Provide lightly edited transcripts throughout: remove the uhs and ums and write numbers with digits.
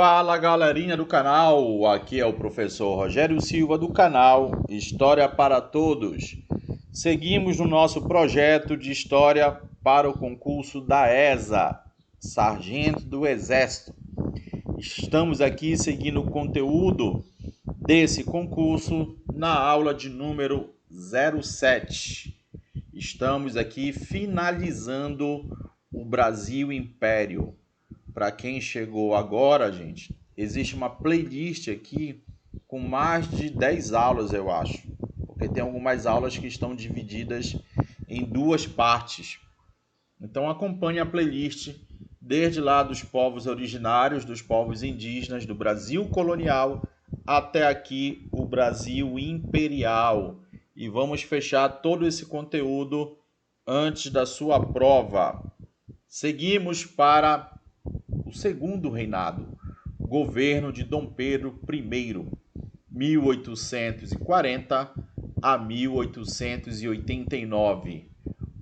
Fala galerinha do canal, aqui é o professor Rogério Silva do canal História para Todos. Seguimos no nosso projeto de História para o concurso da ESA, Sargento do Exército. Estamos aqui seguindo o conteúdo desse concurso na aula de número 07. Estamos aqui finalizando o Brasil Império. Para quem chegou agora, gente, existe uma playlist aqui com mais de 10 aulas, eu acho. Porque tem algumas aulas que estão divididas em duas partes. Então acompanhe a playlist desde lá dos povos originários, dos povos indígenas, do Brasil colonial, até aqui o Brasil imperial. E vamos fechar todo esse conteúdo antes da sua prova. Seguimos para o segundo reinado, governo de Dom Pedro I, 1840 a 1889,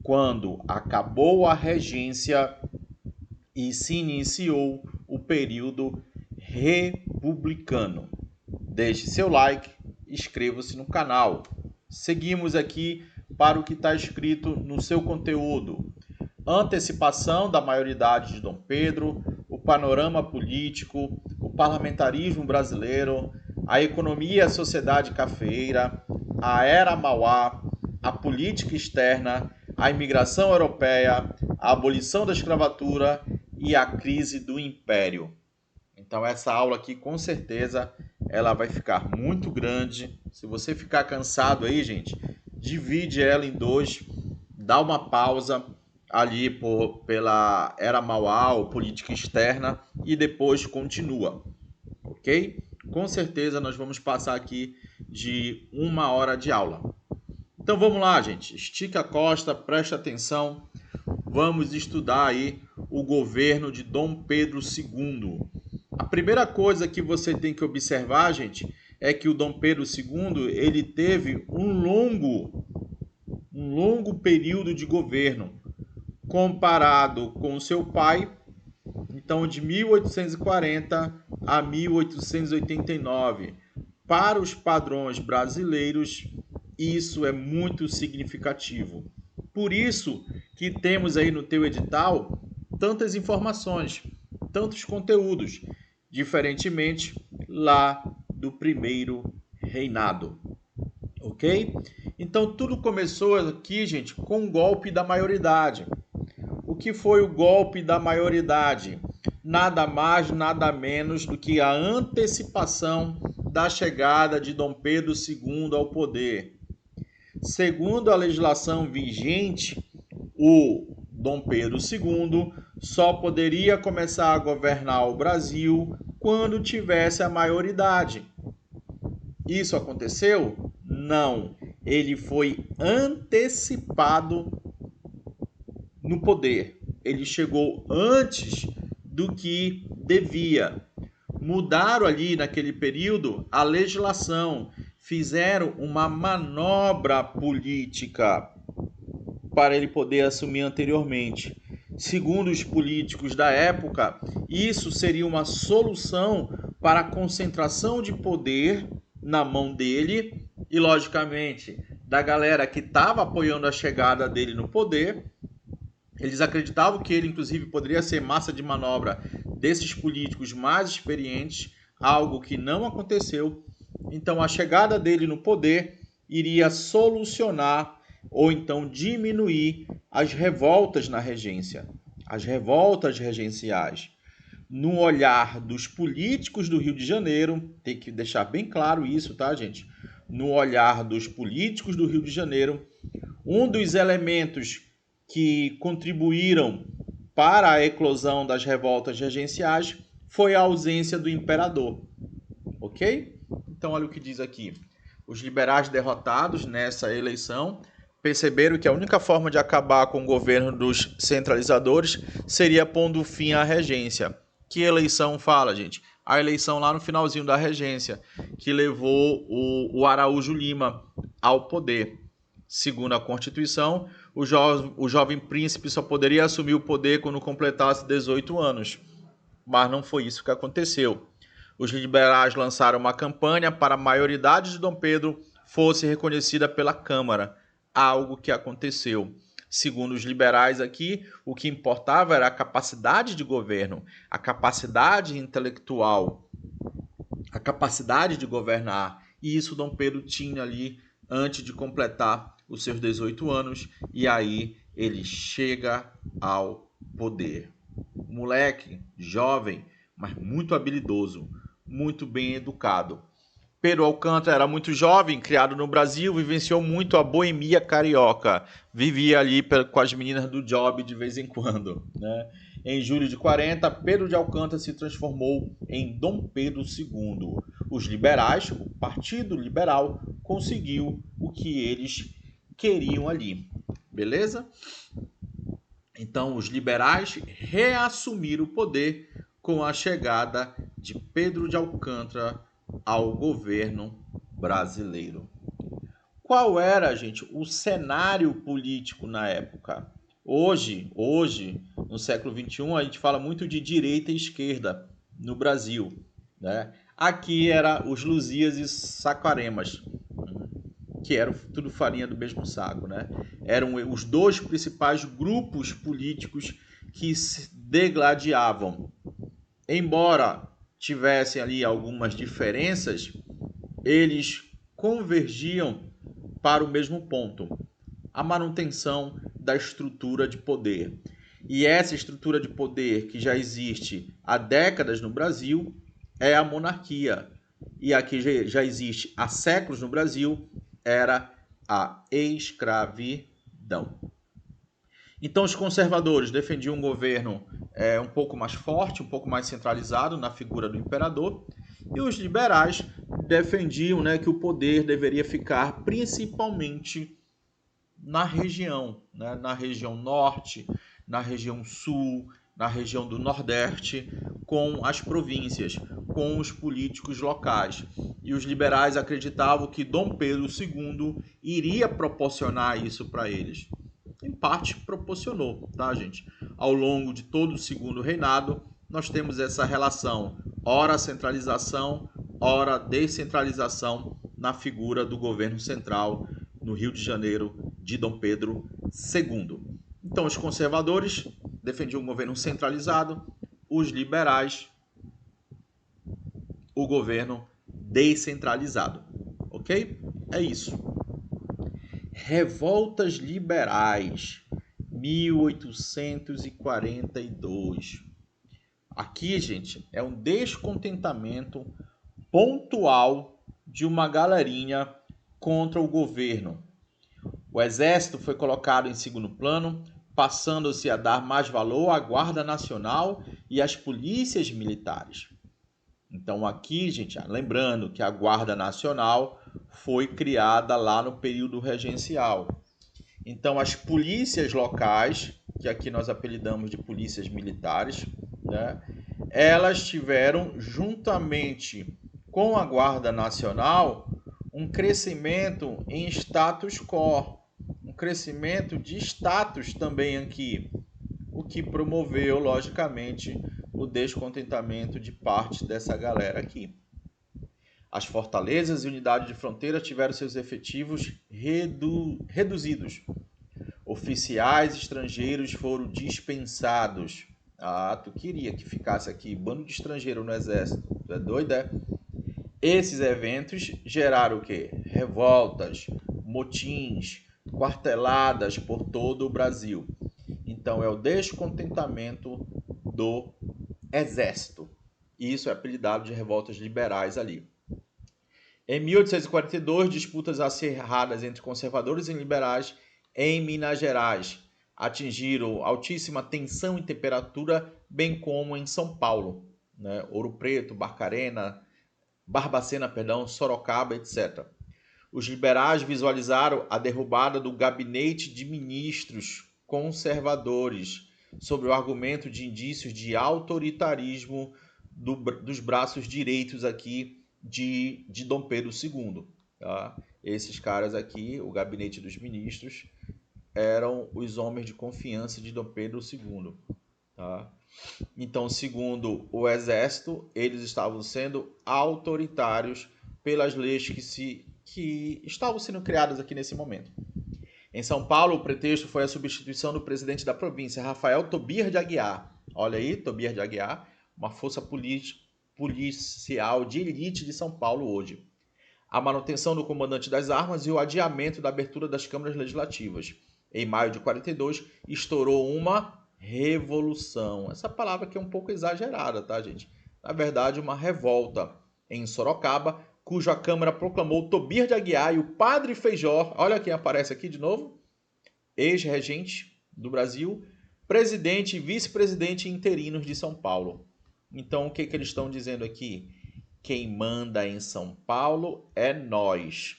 quando acabou a regência e se iniciou o período republicano. Deixe seu like, inscreva-se no canal. Seguimos aqui para o que está escrito no seu conteúdo. Antecipação da maioridade de Dom Pedro, o panorama político, o parlamentarismo brasileiro, a economia e a sociedade cafeeira, a era Mauá, a política externa, a imigração europeia, a abolição da escravatura e a crise do império. Então essa aula aqui, com certeza, ela vai ficar muito grande. Se você ficar cansado aí, gente, divide ela em dois, dá uma pausa ali pela era Mauá, ou política externa, e depois continua, ok? Com certeza nós vamos passar aqui de 1 hora de aula. Então vamos lá, gente, estica a costa, preste atenção, vamos estudar aí o governo de Dom Pedro II. A primeira coisa que você tem que observar, gente, é que o Dom Pedro II, ele teve um longo período de governo, comparado com seu pai, então de 1840 a 1889. Para os padrões brasileiros, isso é muito significativo. Por isso que temos aí no teu edital tantas informações, tantos conteúdos, diferentemente lá do primeiro reinado. Ok? Então tudo começou aqui, gente, com o golpe da maioridade. O que foi o golpe da maioridade? Nada mais, nada menos do que a antecipação da chegada de Dom Pedro II ao poder. Segundo a legislação vigente, o Dom Pedro II só poderia começar a governar o Brasil quando tivesse a maioridade. Isso aconteceu? Não. Ele foi antecipado no poder. Ele chegou antes do que devia. Mudaram ali naquele período a legislação, fizeram uma manobra política para ele poder assumir anteriormente. Segundo os políticos da época, isso seria uma solução para a concentração de poder na mão dele e, logicamente, da galera que estava apoiando a chegada dele no poder. Eles acreditavam que ele, inclusive, poderia ser massa de manobra desses políticos mais experientes, algo que não aconteceu. Então, a chegada dele no poder iria solucionar ou então diminuir as revoltas na regência, as revoltas regenciais. No olhar dos políticos do Rio de Janeiro, tem que deixar bem claro isso, tá, gente? No olhar dos políticos do Rio de Janeiro, um dos elementos que contribuíram para a eclosão das revoltas regenciais foi a ausência do imperador, ok? Então olha o que diz aqui. Os liberais derrotados nessa eleição perceberam que a única forma de acabar com o governo dos centralizadores seria pondo fim à regência. Que eleição fala, gente? A eleição lá no finalzinho da regência, que levou o Araújo Lima ao poder. Segundo a Constituição, o jovem príncipe só poderia assumir o poder quando completasse 18 anos. mas não foi isso que aconteceu. Os liberais lançaram uma campanha para a maioridade de Dom Pedro fosse reconhecida pela Câmara, algo que aconteceu. Segundo os liberais aqui, o que importava era a capacidade de governo, a capacidade intelectual, a capacidade de governar. E isso Dom Pedro tinha ali antes de completar os seus 18 anos, e aí ele chega ao poder. Moleque, jovem, mas muito habilidoso, muito bem educado. Pedro Alcântara era muito jovem, criado no Brasil, vivenciou muito a boemia carioca. Vivia ali com as meninas do job de vez em quando, né? Em julho de 40, Pedro de Alcântara se transformou em Dom Pedro II. Os liberais, o Partido Liberal, conseguiu o que eles queriam ali. Beleza? Então, os liberais reassumiram o poder com a chegada de Pedro de Alcântara ao governo brasileiro. Qual era, gente, o cenário político na época? Hoje, no século XXI, a gente fala muito de direita e esquerda no Brasil, né? Aqui era os Luzias e Saquaremas, que eram tudo farinha do mesmo saco, né? Eram os dois principais grupos políticos que se degladiavam. Embora tivessem ali algumas diferenças, eles convergiam para o mesmo ponto: a manutenção da estrutura de poder. E essa estrutura de poder que já existe há décadas no Brasil é a monarquia. E aqui já existe há séculos no Brasil, era a escravidão. Então, os conservadores defendiam um governo um pouco mais forte, um pouco mais centralizado na figura do imperador, e os liberais defendiam, né, que o poder deveria ficar principalmente na região, né, na região norte, na região sul, na região do nordeste, com as províncias, com os políticos locais. E os liberais acreditavam que Dom Pedro II iria proporcionar isso para eles. Em parte proporcionou, tá, gente? Ao longo de todo o segundo reinado, nós temos essa relação, ora centralização, ora descentralização na figura do governo central no Rio de Janeiro de Dom Pedro II. Então, os conservadores defendiam um governo centralizado, os liberais, o governo descentralizado. Ok? É isso. Revoltas liberais, 1842. Aqui, gente, é um descontentamento pontual de uma galerinha contra o governo. O exército foi colocado em segundo plano, passando-se a dar mais valor à Guarda Nacional e às polícias militares. Então aqui, gente, lembrando que a Guarda Nacional foi criada lá no período regencial. Então as polícias locais, que aqui nós apelidamos de polícias militares, né, elas tiveram, juntamente com a Guarda Nacional, um crescimento em status quo, um crescimento de status também aqui, o que promoveu, logicamente, o descontentamento de parte dessa galera aqui. As fortalezas e unidades de fronteira tiveram seus efetivos reduzidos. Oficiais estrangeiros foram dispensados. Ah, tu queria que ficasse aqui bando de estrangeiro no exército? Tu é doido, é? Esses eventos geraram o quê? Revoltas, motins, quarteladas por todo o Brasil. Então é o descontentamento do exército. E isso é apelidado de revoltas liberais ali. Em 1842, disputas acirradas entre conservadores e liberais em Minas Gerais atingiram altíssima tensão e temperatura, bem como em São Paulo, né? Ouro Preto, Barcarena, Barbacena, Sorocaba, etc. Os liberais visualizaram a derrubada do gabinete de ministros conservadores sob o argumento de indícios de autoritarismo dos braços direitos aqui de Dom Pedro II. Tá? Esses caras aqui, o gabinete dos ministros, eram os homens de confiança de Dom Pedro II. Tá? Então, segundo o exército, eles estavam sendo autoritários pelas leis que estavam sendo criadas aqui nesse momento. Em São Paulo, o pretexto foi a substituição do presidente da província, Rafael Tobias de Aguiar. Olha aí, Tobias de Aguiar, uma força policial de elite de São Paulo hoje. A manutenção do comandante das armas e o adiamento da abertura das câmaras legislativas. Em maio de 42, estourou uma revolução. Essa palavra aqui é um pouco exagerada, tá, gente? Na verdade, uma revolta em Sorocaba, cuja Câmara proclamou Tobias de Aguiar e o Padre Feijó, olha quem aparece aqui de novo, ex-regente do Brasil, presidente e vice-presidente interinos de São Paulo. Então, o que eles estão dizendo aqui? Quem manda em São Paulo é nós.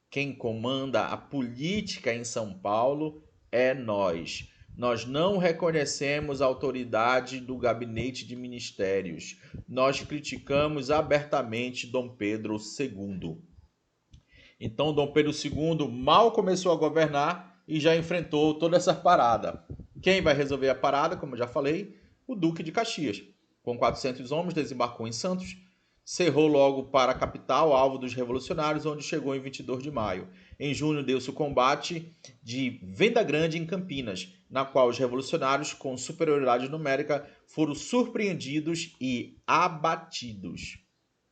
Quem comanda a política em São Paulo é nós. Nós não reconhecemos a autoridade do gabinete de ministérios. Nós criticamos abertamente Dom Pedro II. Então, Dom Pedro II mal começou a governar e já enfrentou toda essa parada. Quem vai resolver a parada, como eu já falei? O Duque de Caxias. Com 400 homens, desembarcou em Santos, cerrou logo para a capital, alvo dos revolucionários, onde chegou em 22 de maio. Em junho, deu-se o combate de Venda Grande em Campinas, na qual os revolucionários, com superioridade numérica, foram surpreendidos e abatidos.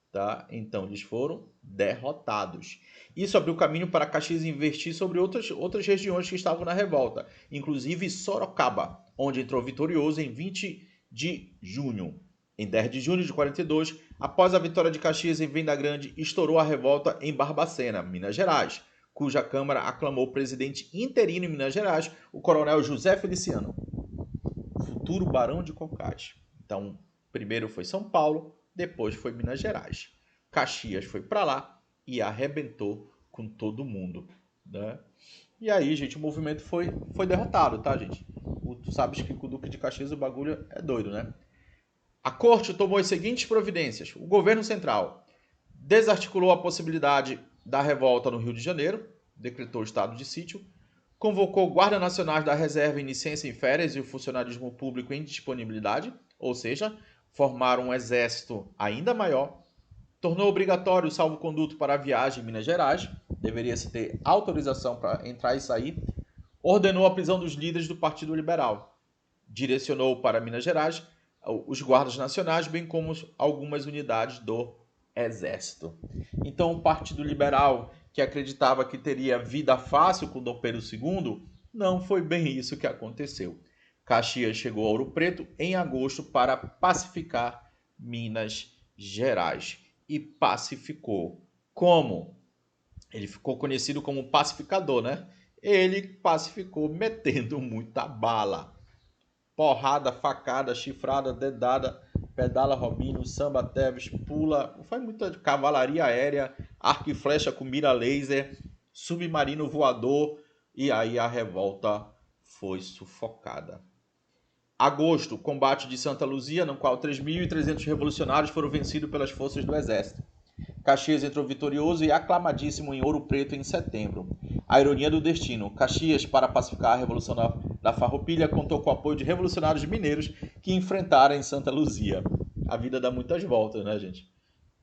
Tá? Então, eles foram derrotados. Isso abriu caminho para Caxias investir sobre outras regiões que estavam na revolta, inclusive Sorocaba, onde entrou vitorioso em 20 de junho. Em 10 de junho de 42, após a vitória de Caxias em Venda Grande, estourou a revolta em Barbacena, Minas Gerais, cuja Câmara aclamou presidente interino em Minas Gerais, o coronel José Feliciano, futuro barão de Cocais. Então, primeiro foi São Paulo, depois foi Minas Gerais. Caxias foi para lá e arrebentou com todo mundo, né? E aí, gente, o movimento foi derrotado, tá, gente? Tu sabes que com o Duque de Caxias o bagulho é doido, né? A corte tomou as seguintes providências. O governo central desarticulou a possibilidade da revolta no Rio de Janeiro, decretou estado de sítio, convocou guardas nacionais da reserva em licença em férias e o funcionarismo público em disponibilidade, ou seja, formaram um exército ainda maior, tornou obrigatório o salvo-conduto para a viagem em Minas Gerais, deveria-se ter autorização para entrar e sair, ordenou a prisão dos líderes do Partido Liberal, direcionou para Minas Gerais os guardas nacionais, bem como algumas unidades do Exército. Então, o Partido Liberal, que acreditava que teria vida fácil com Dom Pedro II, não foi bem isso que aconteceu. Caxias chegou a Ouro Preto em agosto para pacificar Minas Gerais. E pacificou. Como? Ele ficou conhecido como pacificador, né? Ele pacificou metendo muita bala. Porrada, facada, chifrada, dedada, pedala Robinho, samba Teves, pula. Foi muita cavalaria aérea, arco e flecha com mira laser, submarino voador. E aí a revolta foi sufocada. Agosto, combate de Santa Luzia, no qual 3.300 revolucionários foram vencidos pelas forças do exército. Caxias entrou vitorioso e aclamadíssimo em Ouro Preto em setembro. A ironia do destino. Caxias, para pacificar a revolução da Farroupilha, contou com o apoio de revolucionários mineiros que enfrentaram em Santa Luzia. A vida dá muitas voltas, né, gente?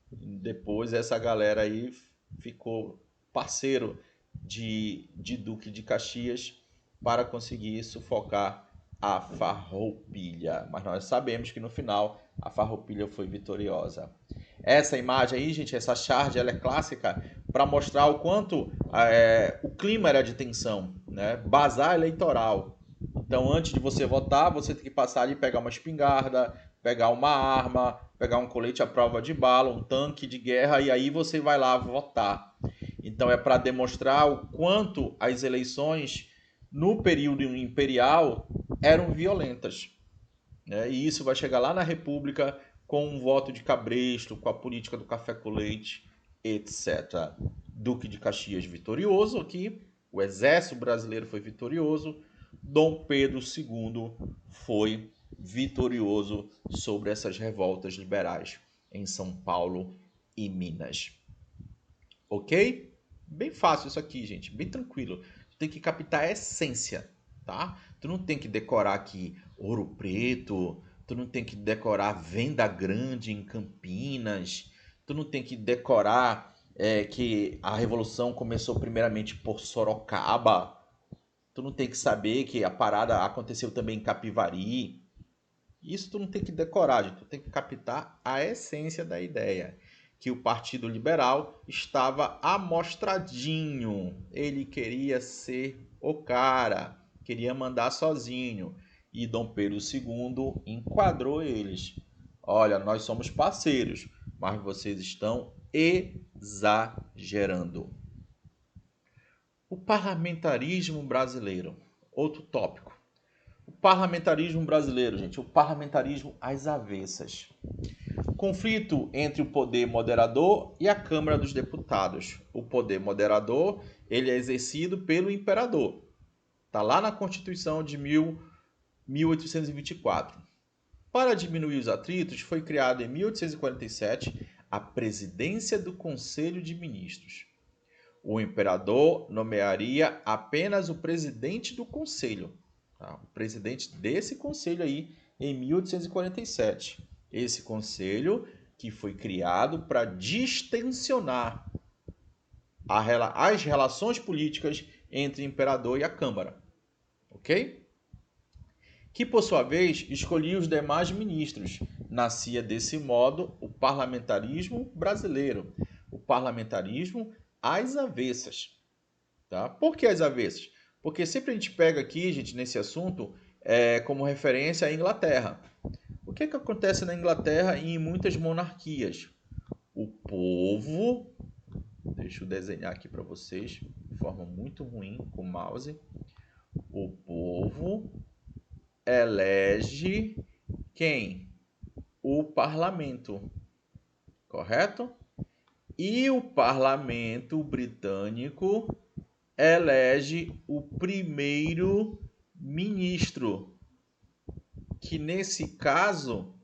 Depois essa galera aí ficou parceiro de Duque de Caxias para conseguir sufocar a Farroupilha. Mas nós sabemos que no final a Farroupilha foi vitoriosa. Essa imagem aí, gente, essa charge, ela é clássica para mostrar o quanto o clima era de tensão, né? Bazar eleitoral. Então, antes de você votar, você tem que passar ali, pegar uma espingarda, pegar uma arma, pegar um colete à prova de bala, um tanque de guerra, e aí você vai lá votar. Então, é para demonstrar o quanto as eleições no período imperial eram violentas, né? E isso vai chegar lá na República com um voto de cabresto, com a política do café com leite, etc. Duque de Caxias vitorioso aqui, o exército brasileiro foi vitorioso, Dom Pedro II foi vitorioso sobre essas revoltas liberais em São Paulo e Minas. Ok? Bem fácil isso aqui, gente, bem tranquilo. Tem que captar a essência, tá? Tu não tem que decorar aqui Ouro Preto, tu não tem que decorar Venda Grande em Campinas, tu não tem que decorar que a Revolução começou primeiramente por Sorocaba, tu não tem que saber que a parada aconteceu também em Capivari. Isso tu não tem que decorar, gente. Tu tem que captar a essência da ideia. Que o Partido Liberal estava amostradinho. Ele queria ser o cara, queria mandar sozinho. E Dom Pedro II enquadrou eles. Olha, nós somos parceiros, mas vocês estão exagerando. O parlamentarismo brasileiro, outro tópico. O parlamentarismo brasileiro, gente, o parlamentarismo às avessas. Conflito entre o poder moderador e a Câmara dos Deputados. O poder moderador, ele é exercido pelo imperador. Está lá na Constituição de 1824. Para diminuir os atritos, foi criado em 1847 a presidência do Conselho de Ministros. O imperador nomearia apenas o presidente do conselho, tá? O presidente desse conselho aí em 1847. Esse conselho que foi criado para distensionar as relações políticas entre o imperador e a Câmara, ok? Que por sua vez escolhia os demais ministros. Nascia desse modo o parlamentarismo brasileiro, o parlamentarismo às avessas, tá? Por que às avessas? Porque sempre a gente pega aqui, gente, nesse assunto, como referência a Inglaterra. O que acontece na Inglaterra e em muitas monarquias? O povo, deixa eu desenhar aqui para vocês, de forma muito ruim com o mouse. O povo elege quem? O parlamento, correto? E o parlamento britânico elege o primeiro-ministro, que nesse caso,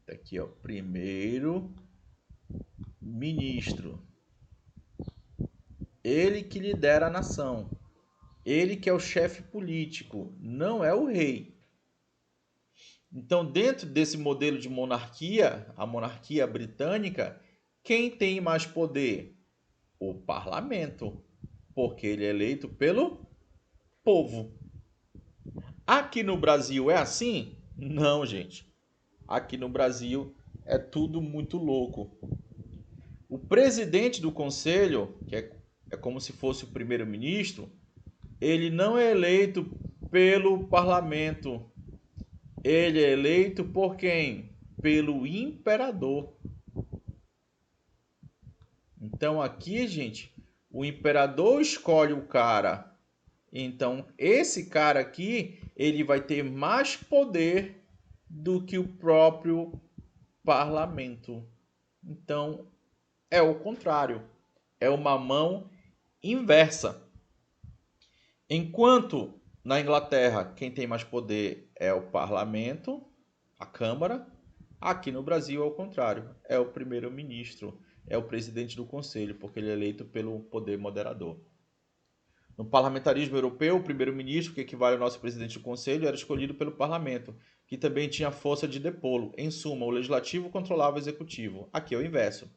tá aqui, ó, primeiro-ministro. Ele que lidera a nação. Ele que é o chefe político, não é o rei. Então, dentro desse modelo de monarquia, a monarquia britânica, quem tem mais poder? O parlamento, porque ele é eleito pelo povo. Aqui no Brasil é assim? Não, gente. Aqui no Brasil é tudo muito louco. O presidente do conselho, que é como se fosse o primeiro-ministro, ele não é eleito pelo parlamento. Ele é eleito por quem? Pelo imperador. Então aqui, gente, o imperador escolhe o cara. Então esse cara aqui, ele vai ter mais poder do que o próprio parlamento. Então é o contrário. É uma mão inversa. Enquanto na Inglaterra quem tem mais poder é o parlamento, a Câmara, aqui no Brasil é o contrário, é o primeiro-ministro, é o presidente do conselho, porque ele é eleito pelo poder moderador. No parlamentarismo europeu, o primeiro-ministro, que equivale ao nosso presidente do conselho, era escolhido pelo parlamento, que também tinha força de depô-lo. Em suma, o legislativo controlava o executivo. Aqui é o inverso.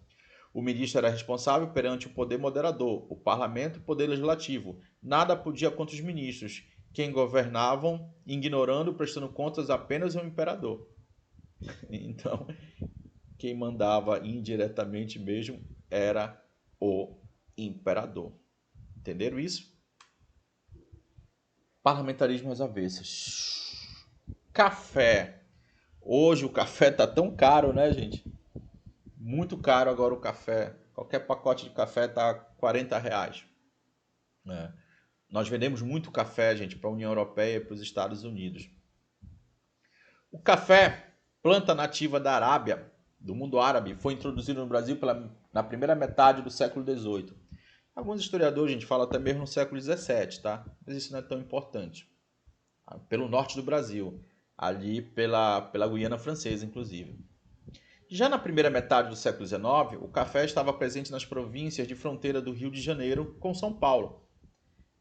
O ministro era responsável perante o poder moderador, o parlamento, o poder legislativo. Nada podia contra os ministros, quem governavam, ignorando, prestando contas apenas ao imperador. Então, quem mandava indiretamente mesmo era o imperador. Entenderam isso? Parlamentarismo às avessas. Café. Hoje o café tá tão caro, né, gente? Muito caro agora o café. Qualquer pacote de café tá R$40. Nós vendemos muito café, gente, para a União Europeia e para os Estados Unidos. O café, planta nativa da Arábia, do mundo árabe, foi introduzido no Brasil na primeira metade do século XVIII. Alguns historiadores, a gente fala até mesmo no século XVII, tá? Mas isso não é tão importante. Pelo norte do Brasil, ali pela Guiana Francesa, inclusive. Já na primeira metade do século XIX, o café estava presente nas províncias de fronteira do Rio de Janeiro com São Paulo.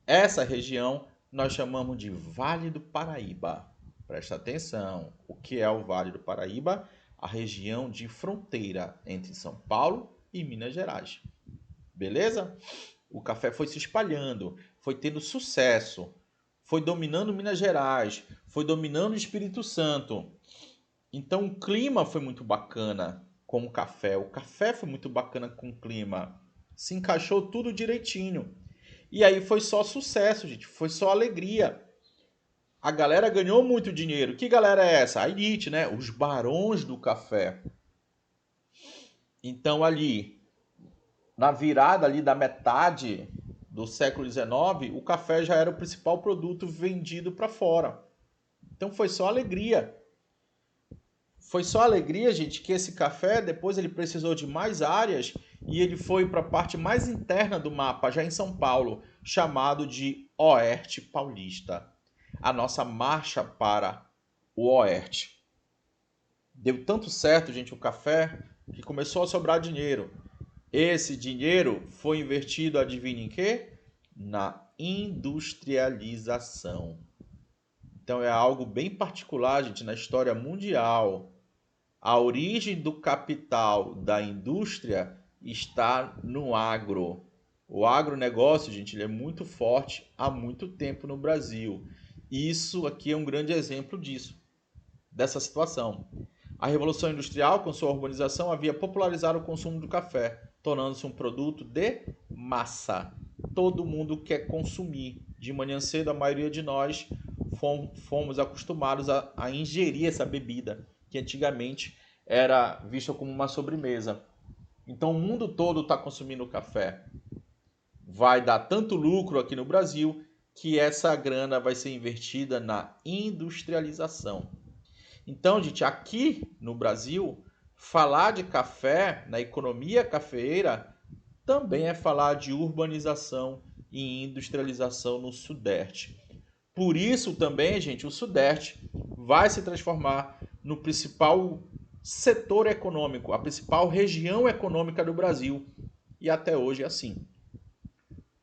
Essa região nós chamamos de Vale do Paraíba, Presta atenção. O que é o Vale do Paraíba? A região de fronteira entre São Paulo e Minas Gerais. Beleza? O café foi se espalhando, foi tendo sucesso, foi dominando Minas Gerais, foi dominando o Espírito Santo. Então o clima foi muito bacana com o café. O café foi muito bacana com o clima. Se encaixou tudo direitinho. E aí foi só sucesso, gente. Foi só alegria. A galera ganhou muito dinheiro. Que galera é essa? A elite, né? Os barões do café. Então ali, na virada ali da metade do século XIX, o café já era o principal produto vendido para fora. Então foi só alegria. Foi só alegria, gente, que esse café depois ele precisou de mais áreas e ele foi para a parte mais interna do mapa, já em São Paulo, chamado de Oeste Paulista. A nossa marcha para o Oeste. Deu tanto certo, gente, o café, que começou a sobrar dinheiro. Esse dinheiro foi invertido, adivinha em quê? Na industrialização. Então é algo bem particular, gente, na história mundial. A origem do capital da indústria está no agro. O agronegócio, gente, ele é muito forte há muito tempo no Brasil. Isso aqui é um grande exemplo disso, dessa situação. A Revolução Industrial, com sua urbanização, havia popularizado o consumo do café, tornando-se um produto de massa. Todo mundo quer consumir. De manhã cedo, a maioria de nós fomos acostumados a ingerir essa bebida, que antigamente era vista como uma sobremesa. Então o mundo todo está consumindo café. Vai dar tanto lucro aqui no Brasil que essa grana vai ser invertida na industrialização. Então, gente, aqui no Brasil, falar de café na economia cafeeira também é falar de urbanização e industrialização no Sudeste. Por isso também, gente, o Sudeste vai se transformar no principal setor econômico, a principal região econômica do Brasil. E até hoje é assim.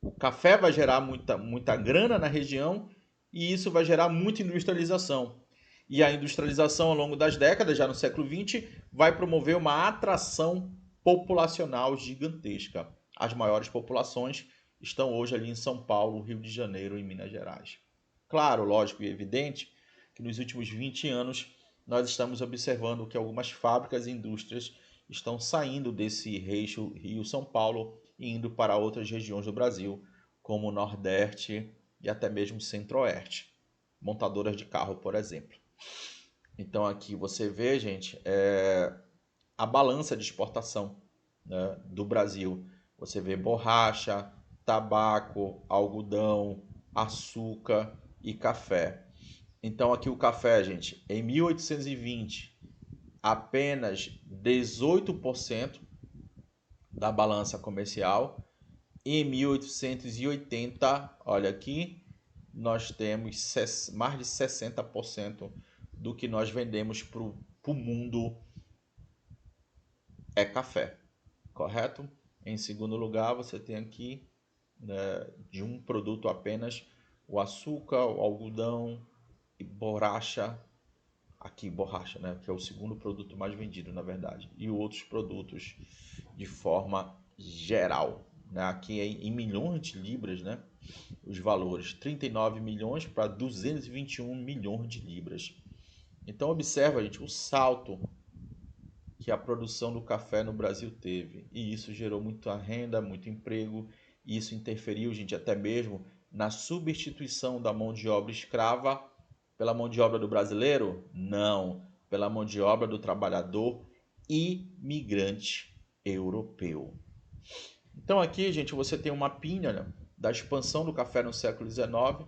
O café vai gerar muita grana na região e isso vai gerar muita industrialização. E a industrialização ao longo das décadas, já no século XX, vai promover uma atração populacional gigantesca. As maiores populações estão hoje ali em São Paulo, Rio de Janeiro e Minas Gerais. Claro, lógico e evidente que nos últimos 20 anos nós estamos observando que algumas fábricas e indústrias estão saindo desse eixo Rio-São Paulo e indo para outras regiões do Brasil, como o Nordeste e até mesmo Centro-Oeste, montadoras de carro, por exemplo. Então aqui você vê, gente, a balança de exportação, né, do Brasil. Você vê borracha, tabaco, algodão, açúcar e café. Então aqui o café, gente, em 1820, apenas 18% da balança comercial. Em 1880, olha aqui, nós temos mais de 60% do que nós vendemos para o mundo é café, correto? Em segundo lugar, você tem aqui, né, de um produto apenas o açúcar, o algodão e borracha. Aqui, borracha, né, que é o segundo produto mais vendido, na verdade. E outros produtos de forma geral. Né? Aqui é em milhões de libras, né? Os valores, 39 milhões para 221 milhões de libras. Então observa, gente, o salto que a produção do café no Brasil teve. E isso gerou muita renda, muito emprego. E isso interferiu, gente, até mesmo na substituição da mão de obra escrava pela mão de obra do brasileiro? Não, pela mão de obra do trabalhador imigrante europeu. Então aqui, gente, você tem uma mapinha, né, da expansão do café no século XIX.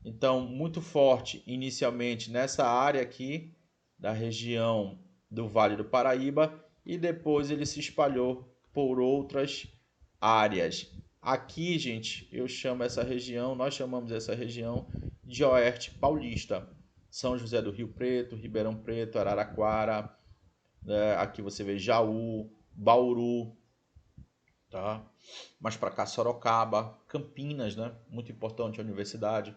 Então, muito forte inicialmente nessa área aqui da região do Vale do Paraíba e depois ele se espalhou por outras áreas. Aqui, gente, eu chamo essa região, nós chamamos essa região de Oeste Paulista. São José do Rio Preto, Ribeirão Preto, Araraquara, né? Aqui você vê Jaú, Bauru, tá? Mais para cá Sorocaba, Campinas, né? Muito importante a universidade.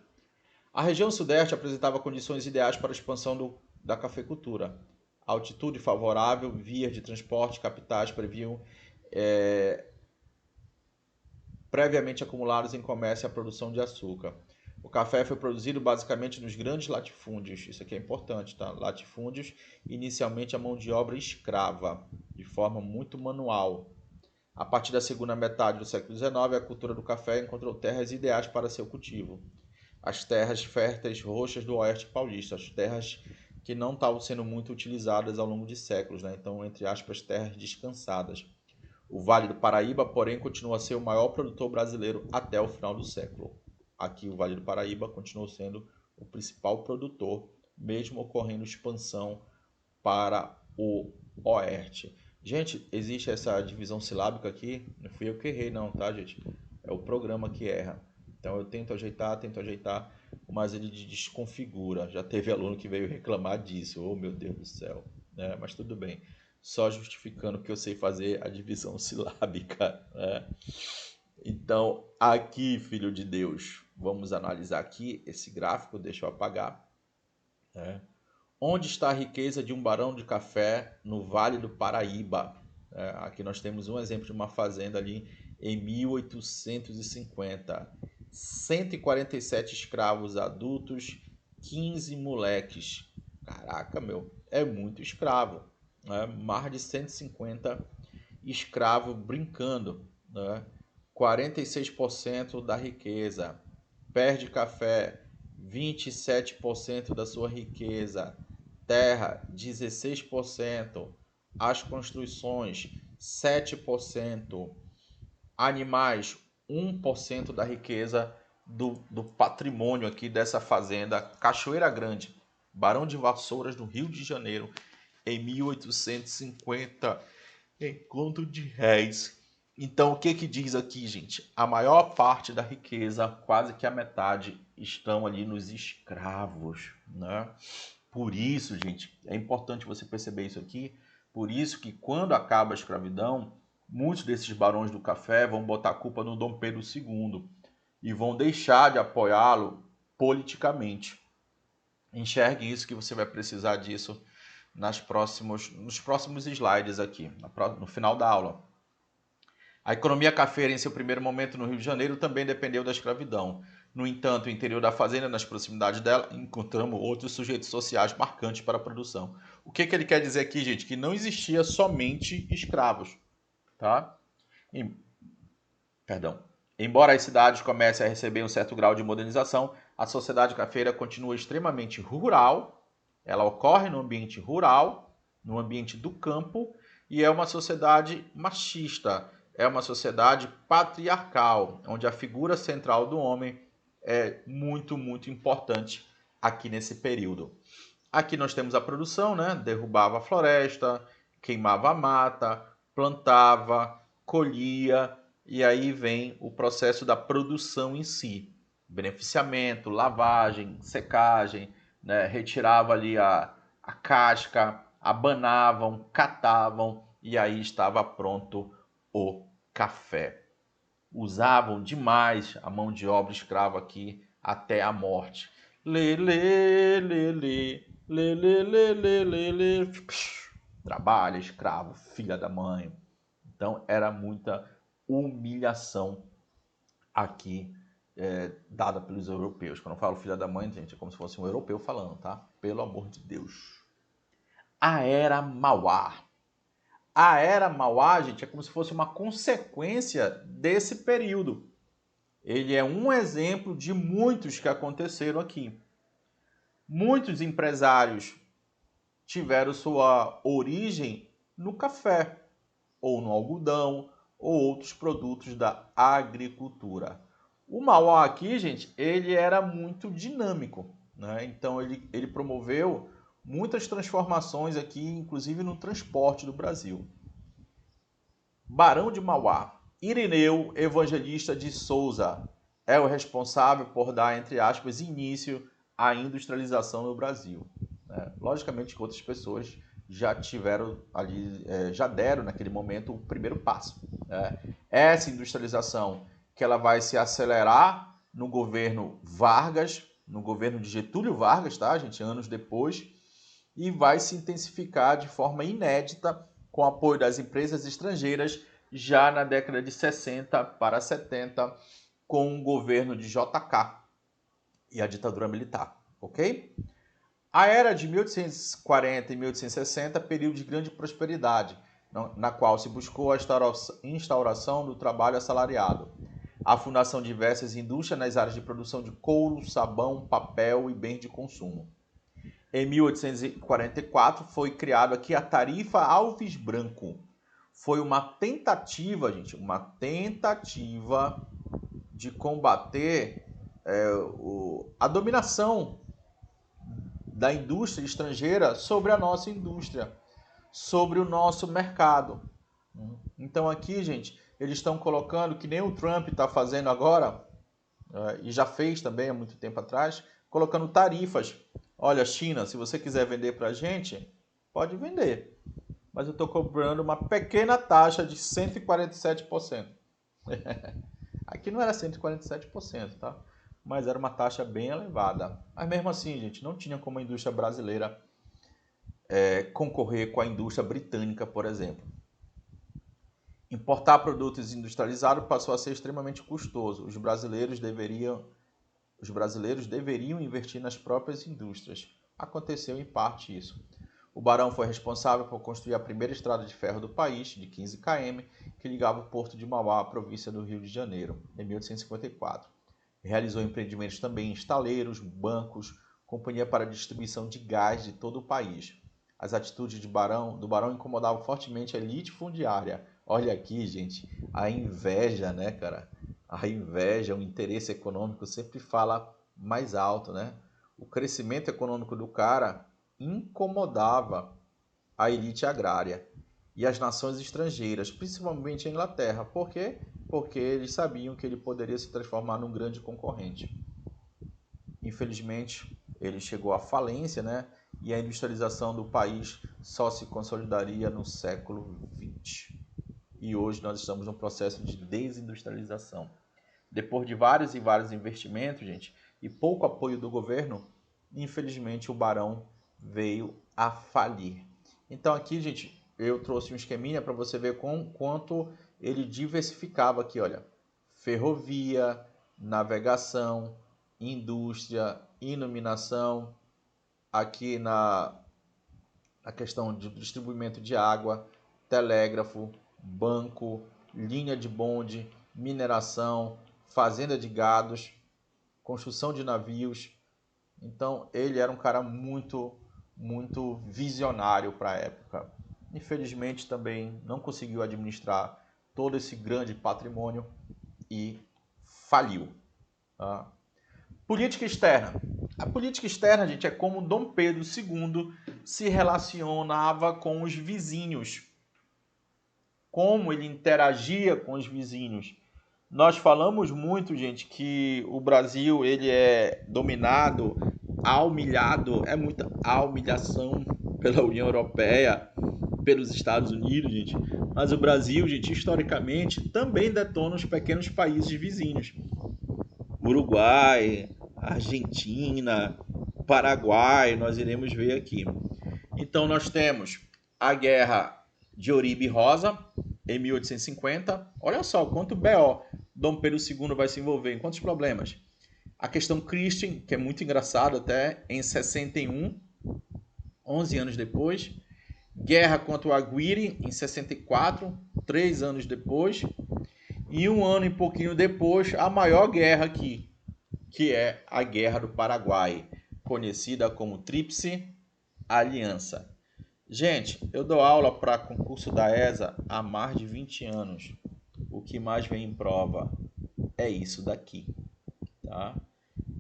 A região sudeste apresentava condições ideais para a expansão da cafeicultura. Altitude favorável, vias de transporte, capitais previam previamente acumulados em comércio e a produção de açúcar. O café foi produzido basicamente nos grandes latifúndios, isso aqui é importante, tá? Latifúndios, inicialmente a mão de obra escrava, de forma muito manual. A partir da segunda metade do século XIX, a cultura do café encontrou terras ideais para seu cultivo. As terras férteis roxas do oeste paulista, as terras que não estavam sendo muito utilizadas ao longo de séculos, né? Então, entre aspas, terras descansadas. O Vale do Paraíba, porém, continua a ser o maior produtor brasileiro até o final do século. Aqui, o Vale do Paraíba continuou sendo o principal produtor, mesmo ocorrendo expansão para o oeste. Gente, existe essa divisão silábica aqui? Não fui eu que errei, não, tá, gente? É o programa que erra. Então eu tento ajeitar, mas ele desconfigura. Já teve aluno que veio reclamar disso. Oh, meu Deus do céu. Né? Mas tudo bem. Só justificando que eu sei fazer a divisão silábica. Né? Então, aqui, filho de Deus, vamos analisar aqui esse gráfico. Deixa eu apagar. Né? Onde está a riqueza de um barão de café no Vale do Paraíba? Aqui nós temos um exemplo de uma fazenda ali em 1850. 147 escravos adultos, 15 moleques. Caraca, meu, é muito escravo. Né? Mais de 150 escravos brincando. Né? 46% da riqueza. Perde café, 27% da sua riqueza. Terra, 16%. As construções, 7%. Animais, 1% da riqueza do patrimônio aqui dessa fazenda Cachoeira Grande, Barão de Vassouras, no Rio de Janeiro, em 1850, em conto de réis. Então, o que diz aqui, gente? A maior parte da riqueza, quase que a metade, estão ali nos escravos, né? Por isso, gente, é importante você perceber isso aqui. Por isso que quando acaba a escravidão, muitos desses barões do café vão botar a culpa no Dom Pedro II e vão deixar de apoiá-lo politicamente. Enxergue isso, que você vai precisar disso nos próximos slides aqui, no final da aula. A economia cafeira, em seu primeiro momento no Rio de Janeiro, também dependeu da escravidão. No entanto, no interior da fazenda, nas proximidades dela, encontramos outros sujeitos sociais marcantes para a produção. O que ele quer dizer aqui, gente? Que não existia somente escravos, tá? Embora as cidades comecem a receber um certo grau de modernização, a sociedade cafeira continua extremamente rural. Ela ocorre no ambiente rural, no ambiente do campo, e é uma sociedade machista. É uma sociedade patriarcal, onde a figura central do homem é muito, muito importante aqui nesse período. Aqui nós temos a produção, né? Derrubava a floresta, queimava a mata, plantava, colhia, e aí vem o processo da produção em si. Beneficiamento, lavagem, secagem, né? Retirava ali a casca, abanavam, catavam, e aí estava pronto o café. Usavam demais a mão de obra escrava aqui até a morte. Lê, lê, lê, lê, lê, lê, lê, lê, lê, lê. Trabalha, escravo, filha da mãe. Então era muita humilhação aqui dada pelos europeus. Quando eu falo filha da mãe, gente, é como se fosse um europeu falando, tá? Pelo amor de Deus. A Era Mauá. A Era Mauá, gente, é como se fosse uma consequência desse período. Ele é um exemplo de muitos que aconteceram aqui. Muitos empresários tiveram sua origem no café, ou no algodão, ou outros produtos da agricultura. O Mauá aqui, gente, ele era muito dinâmico, né? Então ele promoveu muitas transformações aqui, inclusive no transporte do Brasil. Barão de Mauá, Irineu Evangelista de Souza, é o responsável por dar, entre aspas, início à industrialização no Brasil. Logicamente que outras pessoas já tiveram ali, já deram naquele momento o primeiro passo. Essa industrialização que ela vai se acelerar no governo Vargas, no governo de Getúlio Vargas, tá, gente? Anos depois, e vai se intensificar de forma inédita com o apoio das empresas estrangeiras já na década de 60 para 70, com o governo de JK e a ditadura militar, ok? A era de 1840 e 1860, período de grande prosperidade, na qual se buscou a instauração do trabalho assalariado, a fundação de diversas indústrias nas áreas de produção de couro, sabão, papel e bens de consumo. Em 1844 foi criado aqui a Tarifa Alves Branco. Foi uma tentativa, gente, uma tentativa de combater a dominação da indústria estrangeira sobre a nossa indústria, sobre o nosso mercado. Então aqui, gente, eles estão colocando, que nem o Trump está fazendo agora, e já fez também há muito tempo atrás, colocando tarifas. Olha, China, se você quiser vender para a gente, pode vender. Mas eu estou cobrando uma pequena taxa de 147%. Aqui não era 147%, tá? Mas era uma taxa bem elevada. Mas mesmo assim, gente, não tinha como a indústria brasileira concorrer com a indústria britânica, por exemplo. Importar produtos industrializados passou a ser extremamente custoso. Os brasileiros deveriam investir nas próprias indústrias. Aconteceu em parte isso. O barão foi responsável por construir a primeira estrada de ferro do país, de 15 km, que ligava o porto de Mauá à província do Rio de Janeiro, em 1854. Realizou empreendimentos também em estaleiros, bancos, companhia para distribuição de gás de todo o país. As atitudes do barão incomodavam fortemente a elite fundiária. Olha aqui, gente, a inveja, né, cara? A inveja, o interesse econômico sempre fala mais alto, né? O crescimento econômico do cara incomodava a elite agrária e as nações estrangeiras, principalmente a Inglaterra. Por quê? Porque eles sabiam que ele poderia se transformar num grande concorrente. Infelizmente, ele chegou à falência, né? E a industrialização do país só se consolidaria no século XX. E hoje nós estamos num processo de desindustrialização. Depois de vários e vários investimentos, gente, e pouco apoio do governo, infelizmente o barão veio a falir. Então aqui, gente, eu trouxe um esqueminha para você ver quanto ele diversificava aqui, olha. Ferrovia, navegação, indústria, iluminação, aqui na questão de distribuimento de água, telégrafo, banco, linha de bonde, mineração, fazenda de gados, construção de navios. Então ele era um cara muito, muito visionário para a época. Infelizmente também não conseguiu administrar todo esse grande patrimônio e faliu. Tá? Política externa. A política externa, gente, é como Dom Pedro II se relacionava com os vizinhos. Como ele interagia com os vizinhos. Nós falamos muito, gente, que o Brasil ele é dominado, humilhado, é muita humilhação pela União Europeia, pelos Estados Unidos, gente. Mas o Brasil, gente, historicamente, também detona os pequenos países vizinhos. Uruguai, Argentina, Paraguai, nós iremos ver aqui. Então nós temos a Guerra de Oribe Rosa, em 1850. Olha só quanto B.O. Dom Pedro II vai se envolver, em quantos problemas. A questão Christian, que é muito engraçado até, em 61, 11 anos depois. Guerra contra o Aguirre, em 64, 3 anos depois. E um ano e pouquinho depois, a maior guerra aqui, que é a Guerra do Paraguai, conhecida como Tríplice Aliança. Gente, eu dou aula para concurso da ESA há mais de 20 anos. O que mais vem em prova é isso daqui, tá?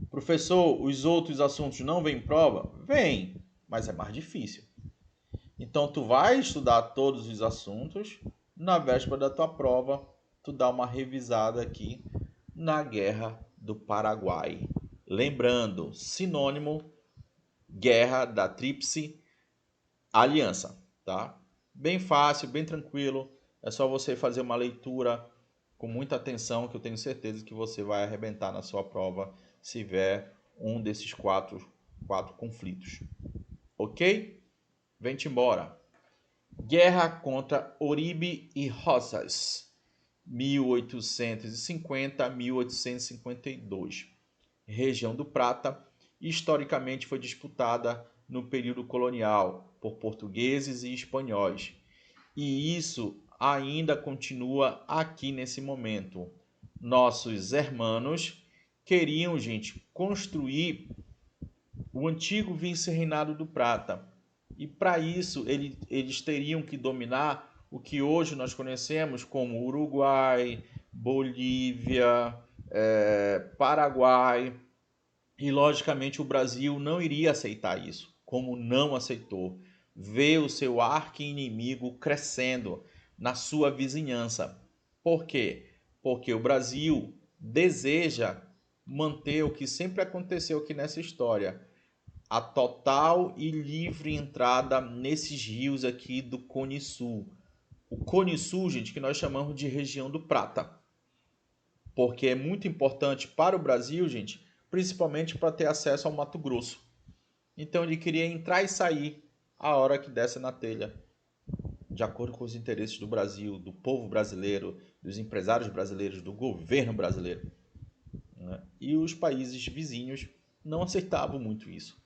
Professor, os outros assuntos não vêm em prova? Vem, mas é mais difícil. Então, tu vai estudar todos os assuntos, na véspera da tua prova, tu dá uma revisada aqui na Guerra do Paraguai. Lembrando, sinônimo, Guerra da Tríplice Aliança, tá? Bem fácil, bem tranquilo. É só você fazer uma leitura com muita atenção, que eu tenho certeza que você vai arrebentar na sua prova, se vier um desses quatro conflitos. Ok? Vem-te embora. Guerra contra Oribe e Rosas, 1850 a 1852. Região do Prata, historicamente foi disputada no período colonial por portugueses e espanhóis. E isso ainda continua aqui nesse momento. Nossos hermanos queriam, gente, construir o antigo vice-reinado do Prata. E para isso eles teriam que dominar o que hoje nós conhecemos como Uruguai, Bolívia, Paraguai. E logicamente o Brasil não iria aceitar isso, como não aceitou. Vê o seu arqui-inimigo crescendo na sua vizinhança. Por quê? Porque o Brasil deseja manter o que sempre aconteceu aqui nessa história, a total e livre entrada nesses rios aqui do Cone Sul. O Cone Sul, gente, que nós chamamos de região do Prata. Porque é muito importante para o Brasil, gente, principalmente para ter acesso ao Mato Grosso. Então ele queria entrar e sair a hora que desse na telha, de acordo com os interesses do Brasil, do povo brasileiro, dos empresários brasileiros, do governo brasileiro. E os países vizinhos não aceitavam muito isso.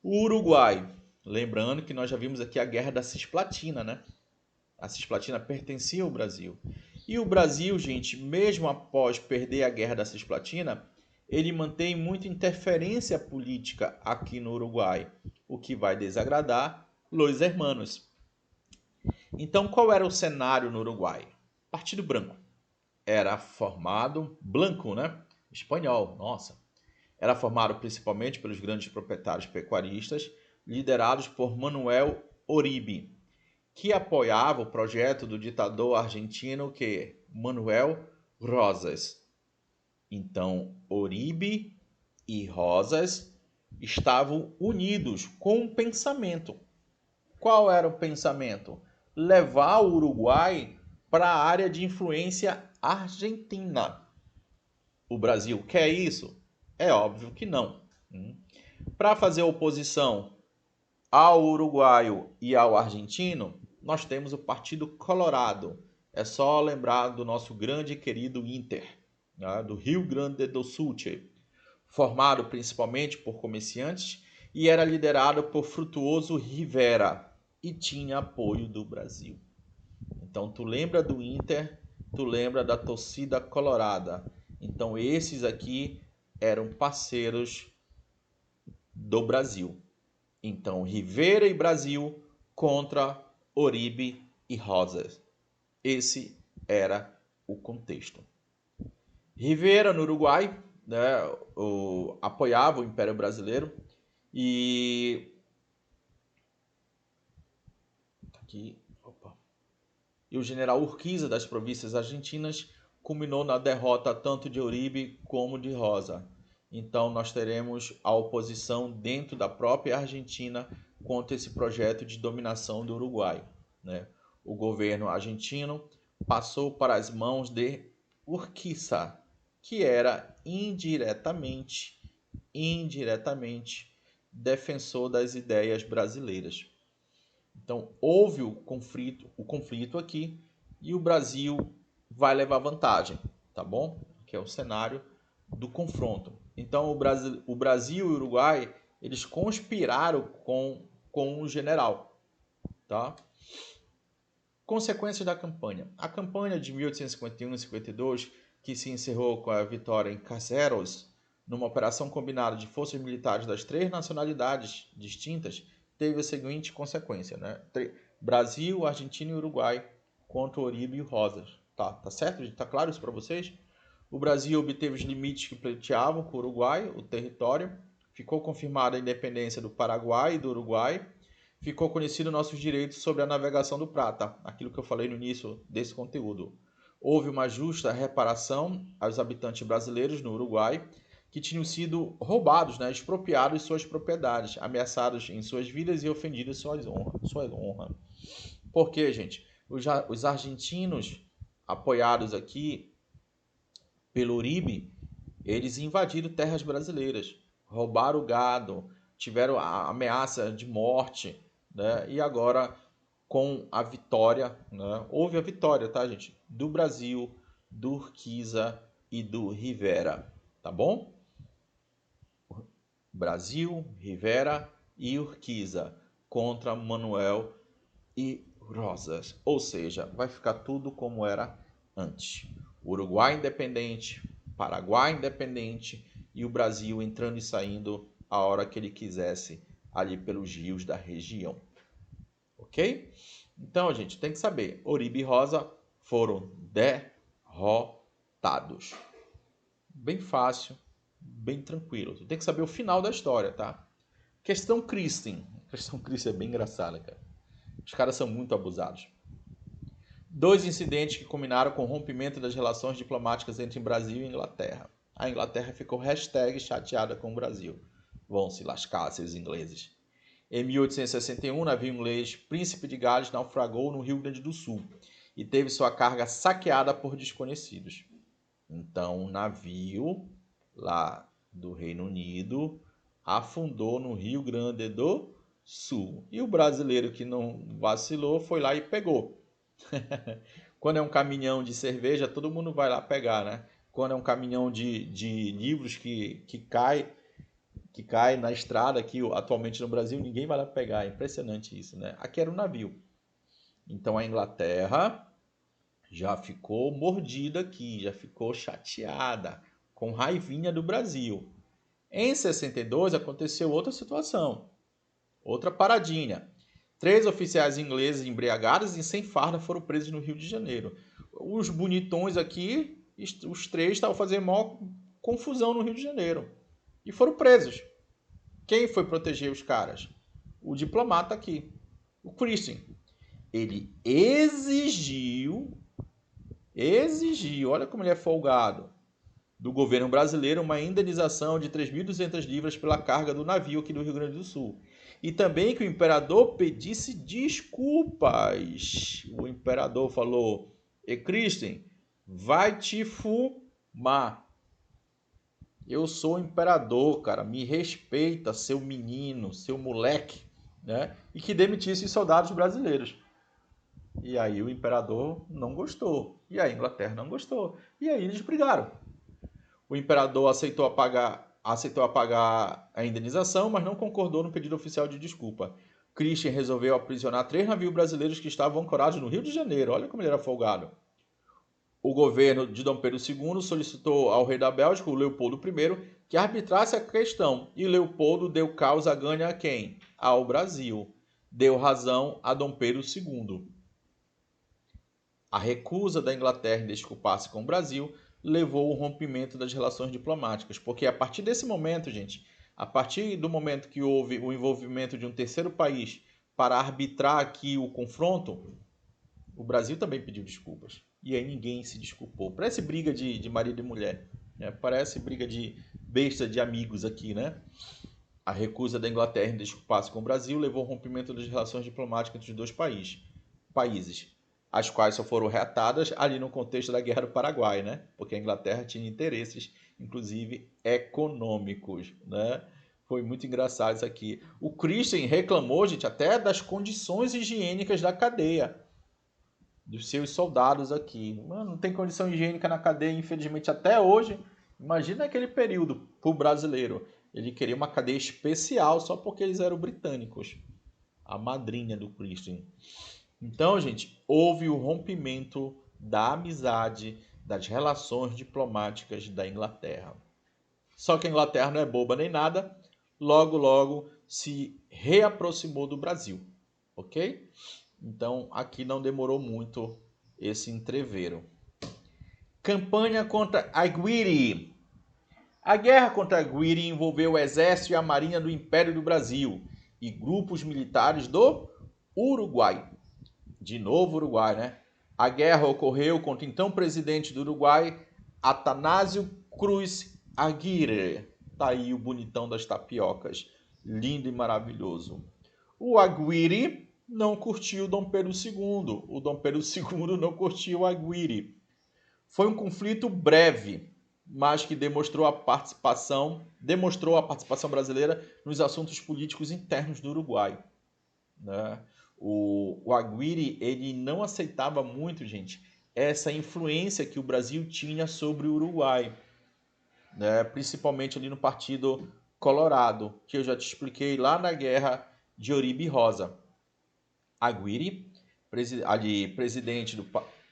O Uruguai, lembrando que nós já vimos aqui a Guerra da Cisplatina, né? A Cisplatina pertencia ao Brasil. E o Brasil, gente, mesmo após perder a Guerra da Cisplatina, ele mantém muita interferência política aqui no Uruguai, o que vai desagradar Los Hermanos. Então, qual era o cenário no Uruguai? Partido Branco. Era formado, branco, né? Espanhol, nossa. Era formado principalmente pelos grandes proprietários pecuaristas, liderados por Manuel Oribe, que apoiava o projeto do ditador argentino Manuel Rosas. Então, Oribe e Rosas estavam unidos com um pensamento. Qual era o pensamento? Levar o Uruguai para a área de influência argentina. O Brasil quer isso? É óbvio que não. Para fazer oposição ao uruguaio e ao argentino, nós temos o Partido Colorado. É só lembrar do nosso grande e querido Inter, né, do Rio Grande do Sul, formado principalmente por comerciantes e era liderado por Frutuoso Rivera e tinha apoio do Brasil. Então tu lembra do Inter, tu lembra da torcida colorada. Então esses aqui eram parceiros do Brasil. Então Rivera e Brasil contra Oribe e Rosas. Esse era o contexto. Rivera, no Uruguai, né, apoiava o Império Brasileiro e o general Urquiza das províncias argentinas culminou na derrota tanto de Oribe como de Rosa. Então nós teremos a oposição dentro da própria Argentina contra esse projeto de dominação do Uruguai, né? O governo argentino passou para as mãos de Urquiza, que era indiretamente defensor das ideias brasileiras. Então houve o conflito aqui e o Brasil vai levar vantagem, tá bom? Que é o cenário do confronto. Então o Brasil e o Uruguai eles conspiraram com o general, tá? Consequências da campanha. A campanha de 1851 e 52, que se encerrou com a vitória em Caseros, numa operação combinada de forças militares das três nacionalidades distintas, teve a seguinte consequência, né? Brasil, Argentina e Uruguai contra Oribe e Rosas. Tá certo? Tá claro isso para vocês? O Brasil obteve os limites que pleiteavam com o Uruguai, o território. Ficou confirmada a independência do Paraguai e do Uruguai. Ficou conhecido nossos direitos sobre a navegação do Prata, aquilo que eu falei no início desse conteúdo. Houve uma justa reparação aos habitantes brasileiros no Uruguai, que tinham sido roubados, né, expropriados de suas propriedades, ameaçados em suas vidas e ofendidos suas honras. Por quê, gente? Os argentinos, apoiados aqui pelo Uribe, Eles invadiram terras brasileiras, roubaram o gado, tiveram a ameaça de morte, né? E agora, com a vitória, né? Houve a vitória, tá, gente? Do Brasil, do Urquiza e do Rivera, tá bom? Brasil, Rivera e Urquiza contra Manuel e Rosas. Ou seja, vai ficar tudo como era antes. Uruguai independente, Paraguai independente e o Brasil entrando e saindo a hora que ele quisesse ali pelos rios da região. Ok? Então, gente, tem que saber. Oribe e Rosa foram derrotados. Bem fácil, bem tranquilo. Tu tem que saber o final da história, tá? Questão Christine. Questão Christine é bem engraçada, cara. Os caras são muito abusados. 2 incidentes que culminaram com o rompimento das relações diplomáticas entre Brasil e Inglaterra. A Inglaterra ficou chateada com o Brasil. Vão se lascar, seus ingleses. Em 1861, o navio inglês Príncipe de Gales naufragou no Rio Grande do Sul e teve sua carga saqueada por desconhecidos. Então, o navio lá do Reino Unido afundou no Rio Grande do Sul. E o brasileiro que não vacilou foi lá e pegou. Quando é um caminhão de cerveja, todo mundo vai lá pegar, né? Quando é um caminhão de livros que cai na estrada aqui atualmente no Brasil, ninguém vai lá pegar. É impressionante isso, né? Aqui era um navio. Então a Inglaterra já ficou mordida aqui, já ficou chateada, com raivinha do Brasil. Em 62 aconteceu outra situação, outra paradinha. 3 oficiais ingleses embriagados e sem farda foram presos no Rio de Janeiro. Os bonitões aqui, os 3 estavam fazendo maior confusão no Rio de Janeiro. E foram presos. Quem foi proteger os caras? O diplomata aqui, o Christian. Ele exigiu, olha como ele é folgado, do governo brasileiro uma indenização de 3.200 libras pela carga do navio aqui do Rio Grande do Sul. E também que o imperador pedisse desculpas. O imperador falou: "E Christian, vai te fumar. Eu sou o imperador, cara, me respeita, seu menino, seu moleque", né? E que demitisse os soldados brasileiros. E aí o imperador não gostou, e a Inglaterra não gostou, e aí eles brigaram. O imperador aceitou pagar a indenização, mas não concordou no pedido oficial de desculpa. Christian resolveu aprisionar 3 navios brasileiros que estavam ancorados no Rio de Janeiro. Olha como ele era folgado. O governo de Dom Pedro II solicitou ao rei da Bélgica, o Leopoldo I, que arbitrasse a questão. E Leopoldo deu causa ganha a quem? Ao Brasil. Deu razão a Dom Pedro II. A recusa da Inglaterra em desculpar-se com o Brasil levou ao rompimento das relações diplomáticas, porque a partir desse momento, gente, a partir do momento que houve o envolvimento de um terceiro país para arbitrar aqui o confronto, o Brasil também pediu desculpas. E aí ninguém se desculpou. Parece briga de marido e mulher, né? Parece briga de besta de amigos aqui, né? A recusa da Inglaterra em desculpar-se com o Brasil levou ao rompimento das relações diplomáticas entre os dois países, as quais só foram reatadas ali no contexto da Guerra do Paraguai, né? Porque a Inglaterra tinha interesses, inclusive econômicos, né? Foi muito engraçado isso aqui. O Christian reclamou, gente, até das condições higiênicas da cadeia, dos seus soldados aqui. Mano, não tem condição higiênica na cadeia, infelizmente, até hoje. Imagina aquele período para o brasileiro. Ele queria uma cadeia especial só porque eles eram britânicos. A madrinha do Christian. Então, gente, houve o rompimento da amizade, das relações diplomáticas da Inglaterra. Só que a Inglaterra não é boba nem nada, logo se reaproximou do Brasil, ok? Então, aqui não demorou muito esse entreveiro. Campanha contra Aguirre. A guerra contra Aguirre envolveu o exército e a marinha do Império do Brasil e grupos militares do Uruguai. De novo Uruguai, né? A guerra ocorreu contra o então presidente do Uruguai, Atanásio Cruz Aguirre. Tá aí o bonitão das tapiocas. Lindo e maravilhoso. O Aguirre não curtiu Dom Pedro II. O Dom Pedro II não curtiu o Aguirre. Foi um conflito breve. mas que demonstrou a participação brasileira nos assuntos políticos internos do Uruguai, né? O Aguirre, ele não aceitava muito, gente, essa influência que o Brasil tinha sobre o Uruguai, né? Principalmente ali no Partido Colorado, que eu já te expliquei lá na Guerra de Oribe Rosa. Aguirre, presidente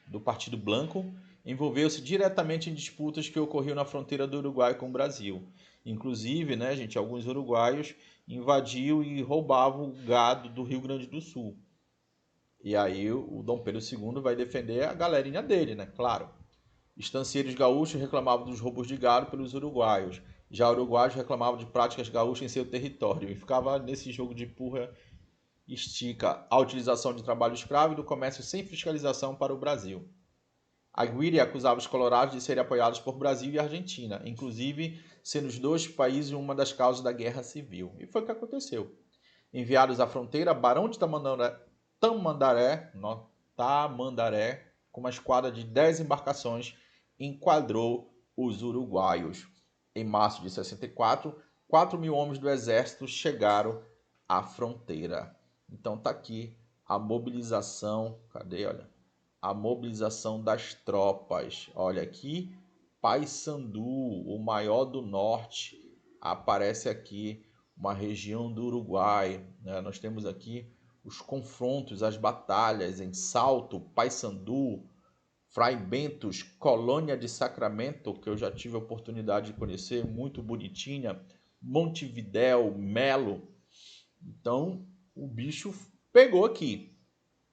do Partido Blanco, envolveu-se diretamente em disputas que ocorriam na fronteira do Uruguai com o Brasil. Inclusive, né, gente, alguns uruguaios invadiam e roubavam o gado do Rio Grande do Sul. E aí o Dom Pedro II vai defender a galerinha dele, né? Claro. Estancieiros gaúchos reclamavam dos roubos de gado pelos uruguaios. Já uruguaios reclamavam de práticas gaúchas em seu território. E ficava nesse jogo de empurra estica a utilização de trabalho escravo e do comércio sem fiscalização para o Brasil. Aguirre acusava os colorados de serem apoiados por Brasil e Argentina, inclusive sendo os dois países uma das causas da Guerra Civil. E foi o que aconteceu. Enviados à fronteira, Barão de Tamandaré, com uma esquadra de 10 embarcações, enquadrou os uruguaios. Em março de 64, 4 mil homens do exército chegaram à fronteira. Então tá aqui a mobilização, olha, a mobilização das tropas. Olha aqui, Paissandu, o maior do norte, aparece aqui uma região do Uruguai, né? Nós temos aqui os confrontos, as batalhas em Salto, Paissandu, Frei Bentos, Colônia de Sacramento, que eu já tive a oportunidade de conhecer, muito bonitinha, Montevidéu, Melo. Então, o bicho pegou aqui,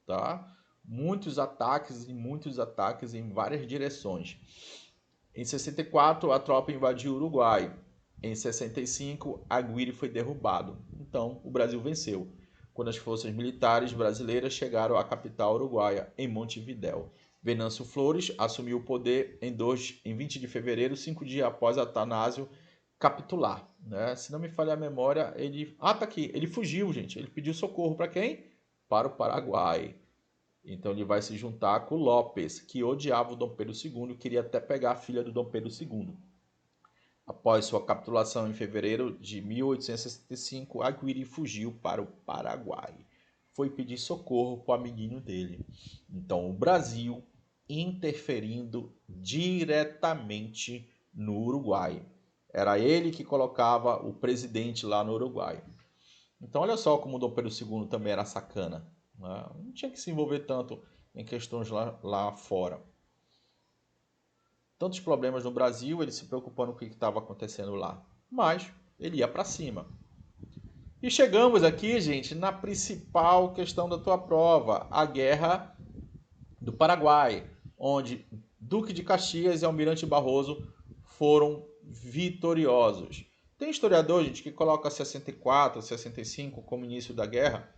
tá? Muitos ataques em várias direções. Em 64, a tropa invadiu o Uruguai. Em 65, Aguirre foi derrubado. Então, o Brasil venceu, quando as forças militares brasileiras chegaram à capital uruguaia, em Montevidéu. Venâncio Flores assumiu o poder em 20 de fevereiro, 5 dias após Atanásio capitular, né? Se não me falha a memória, ele... tá aqui. Ele fugiu, gente. Ele pediu socorro para quem? Para o Paraguai. Então ele vai se juntar com o Lopes, que odiava o Dom Pedro II e queria até pegar a filha do Dom Pedro II. Após sua capitulação em fevereiro de 1865, Aguirre fugiu para o Paraguai. Foi pedir socorro para o amiguinho dele. Então o Brasil interferindo diretamente no Uruguai. Era ele que colocava o presidente lá no Uruguai. Então olha só como o Dom Pedro II também era sacana, né? Não tinha que se envolver tanto em questões lá fora. Tantos problemas no Brasil, ele se preocupando com o que estava acontecendo lá. Mas ele ia para cima. E chegamos aqui, gente, na principal questão da tua prova, a Guerra do Paraguai, onde Duque de Caxias e Almirante Barroso foram vitoriosos. Tem historiador, gente, que coloca 64, 65 como início da guerra.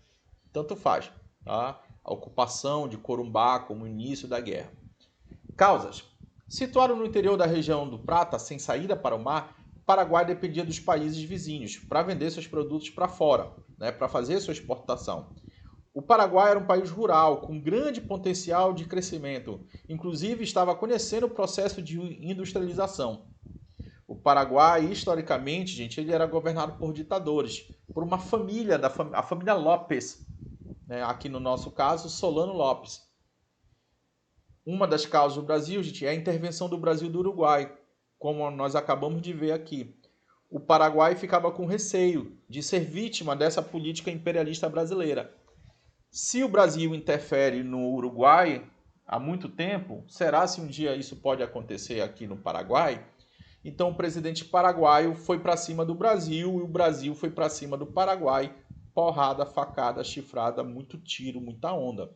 Tanto faz, tá? A ocupação de Corumbá como início da guerra. Causas. Situado no interior da região do Prata, sem saída para o mar, o Paraguai dependia dos países vizinhos para vender seus produtos para fora, né, para fazer sua exportação. O Paraguai era um país rural, com grande potencial de crescimento. Inclusive, estava conhecendo o processo de industrialização. O Paraguai, historicamente, gente, ele era governado por ditadores, por uma família, a família Lopes, né? Aqui no nosso caso, Solano Lopes. Uma das causas do Brasil, gente, é a intervenção do Brasil do Uruguai, como nós acabamos de ver aqui. O Paraguai ficava com receio de ser vítima dessa política imperialista brasileira. Se o Brasil interfere no Uruguai há muito tempo, será se um dia isso pode acontecer aqui no Paraguai? Então o presidente paraguaio foi para cima do Brasil e o Brasil foi para cima do Paraguai. Porrada, facada, chifrada, muito tiro, muita onda.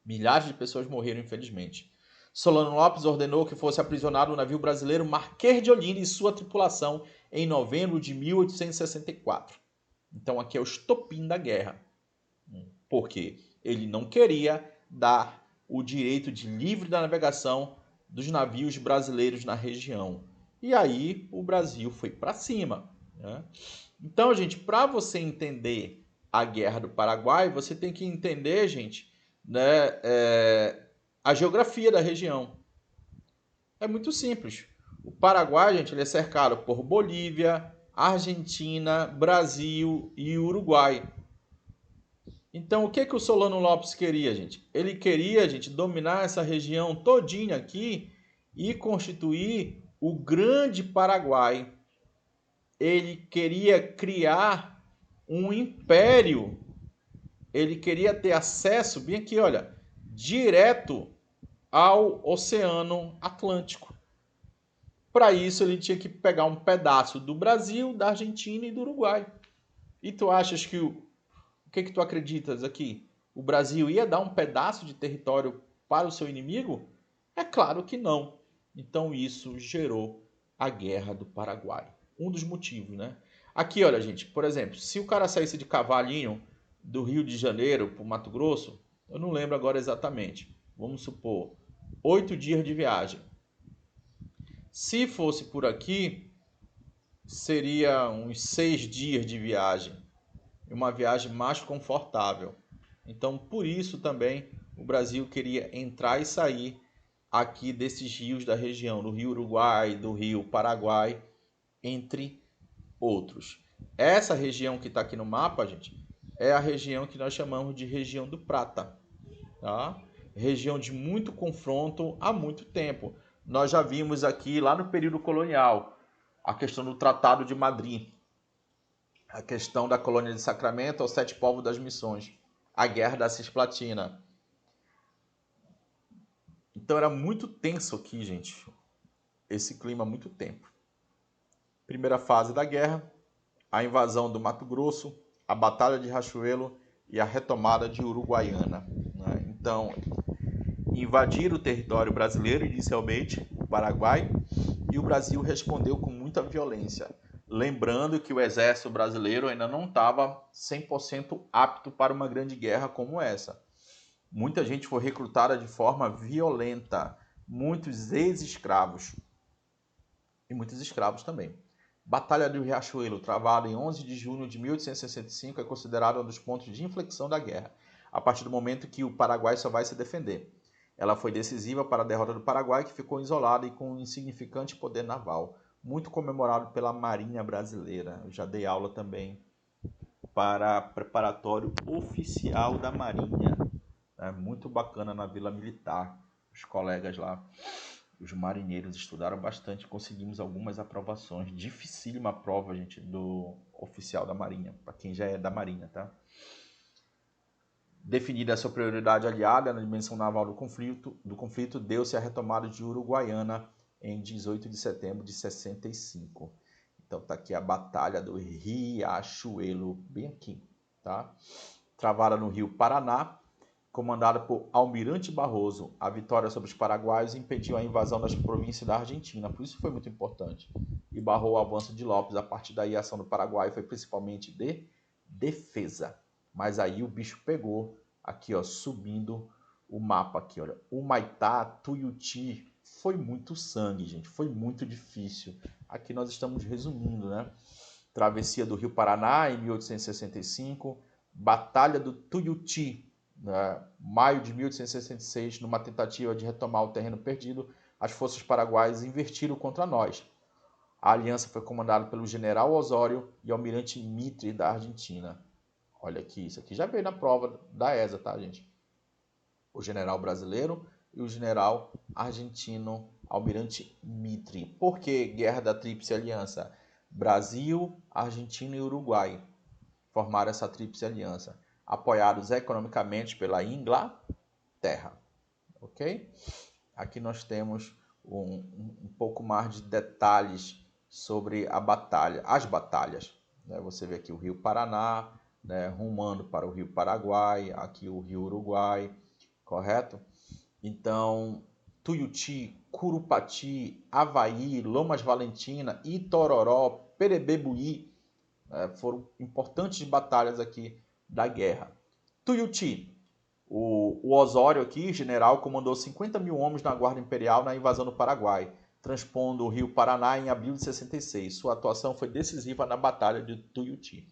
Milhares de pessoas morreram, infelizmente. Solano Lopes ordenou que fosse aprisionado o navio brasileiro Marquês de Olinda e sua tripulação em novembro de 1864. Então aqui é o estopim da guerra. Porque ele não queria dar o direito de livre da navegação dos navios brasileiros na região. E aí o Brasil foi para cima, né? Então, gente, para você entender a Guerra do Paraguai, você tem que entender, gente, né, a geografia da região. É muito simples. O Paraguai, gente, ele é cercado por Bolívia, Argentina, Brasil e Uruguai. Então, o que que o Solano Lopes queria, gente? Ele queria, gente, dominar essa região todinha aqui e constituir o Grande Paraguai. Ele queria criar um império. Ele queria ter acesso, bem aqui, olha, direto ao Oceano Atlântico. Para isso, ele tinha que pegar um pedaço do Brasil, da Argentina e do Uruguai. E tu achas que o que tu acreditas aqui? O Brasil ia dar um pedaço de território para o seu inimigo? É claro que não. Então isso gerou a Guerra do Paraguai. Um dos motivos, né? Aqui, olha, gente, por exemplo, se o cara saísse de Cavalinho do Rio de Janeiro para o Mato Grosso, eu não lembro agora exatamente, vamos supor, 8 dias de viagem. Se fosse por aqui, seria uns 6 dias de viagem. Uma viagem mais confortável. Então, por isso também o Brasil queria entrar e sair aqui desses rios da região, do Rio Uruguai, do Rio Paraguai, entre outros. Essa região que está aqui no mapa, gente, é a região que nós chamamos de região do Prata, tá? Região de muito confronto há muito tempo. Nós já vimos aqui lá no período colonial a questão do Tratado de Madrid, a questão da colônia de Sacramento aos 7 povos das missões, a guerra da Cisplatina. Então era muito tenso aqui, gente, esse clima há muito tempo. Primeira fase da guerra, a invasão do Mato Grosso, a Batalha de Riachuelo e a retomada de Uruguaiana, né? Então, invadiram o território brasileiro inicialmente, o Paraguai, e o Brasil respondeu com muita violência. Lembrando que o exército brasileiro ainda não estava 100% apto para uma grande guerra como essa. Muita gente foi recrutada de forma violenta, muitos ex-escravos e muitos escravos também. Batalha do Riachuelo, travada em 11 de junho de 1865, é considerada um dos pontos de inflexão da guerra, a partir do momento que o Paraguai só vai se defender. Ela foi decisiva para a derrota do Paraguai, que ficou isolado e com um insignificante poder naval, muito comemorado pela Marinha Brasileira. Eu já dei aula também para preparatório oficial da Marinha. É muito bacana na Vila Militar. Os colegas lá, os marinheiros, estudaram bastante, conseguimos algumas aprovações. Dificílima prova, gente, do oficial da Marinha, para quem já é da Marinha, tá? Definida a superioridade aliada na dimensão naval do conflito, deu-se a retomada de Uruguaiana em 18 de setembro de 65. Então tá aqui a Batalha do Riachuelo, bem aqui, tá? Travada no Rio Paraná, comandada por Almirante Barroso. A vitória sobre os paraguaios impediu a invasão das províncias da Argentina, por isso foi muito importante. E barrou o avanço de Lopes. A partir daí, a ação do Paraguai foi principalmente de defesa. Mas aí o bicho pegou, aqui ó, subindo o mapa aqui, olha. Humaitá, Tuiuti, foi muito sangue, gente, foi muito difícil. Aqui nós estamos resumindo, né? Travessia do Rio Paraná em 1865, Batalha do Tuiuti, né? Maio de 1866, numa tentativa de retomar o terreno perdido, as forças paraguaias invertiram contra nós. A aliança foi comandada pelo general Osório e almirante Mitre da Argentina. Olha aqui, isso aqui já veio na prova da ESA, tá, gente? O general brasileiro e o general argentino almirante Mitre. Por que guerra da Tríplice Aliança? Brasil, Argentina e Uruguai formaram essa Tríplice Aliança, apoiados economicamente pela Inglaterra, ok? Aqui nós temos um pouco mais de detalhes sobre a batalha, as batalhas. Né? Você vê aqui o Rio Paraná, né, rumando para o Rio Paraguai, aqui o Rio Uruguai, correto? Então, Tuiuti, Curupati, Avaí, Lomas Valentina, Itororó, Perebebuí, foram importantes batalhas aqui da guerra. Tuiuti, o Osório aqui, general, comandou 50 mil homens na Guarda Imperial na invasão do Paraguai, transpondo o Rio Paraná em abril de 66. Sua atuação foi decisiva na Batalha de Tuiuti.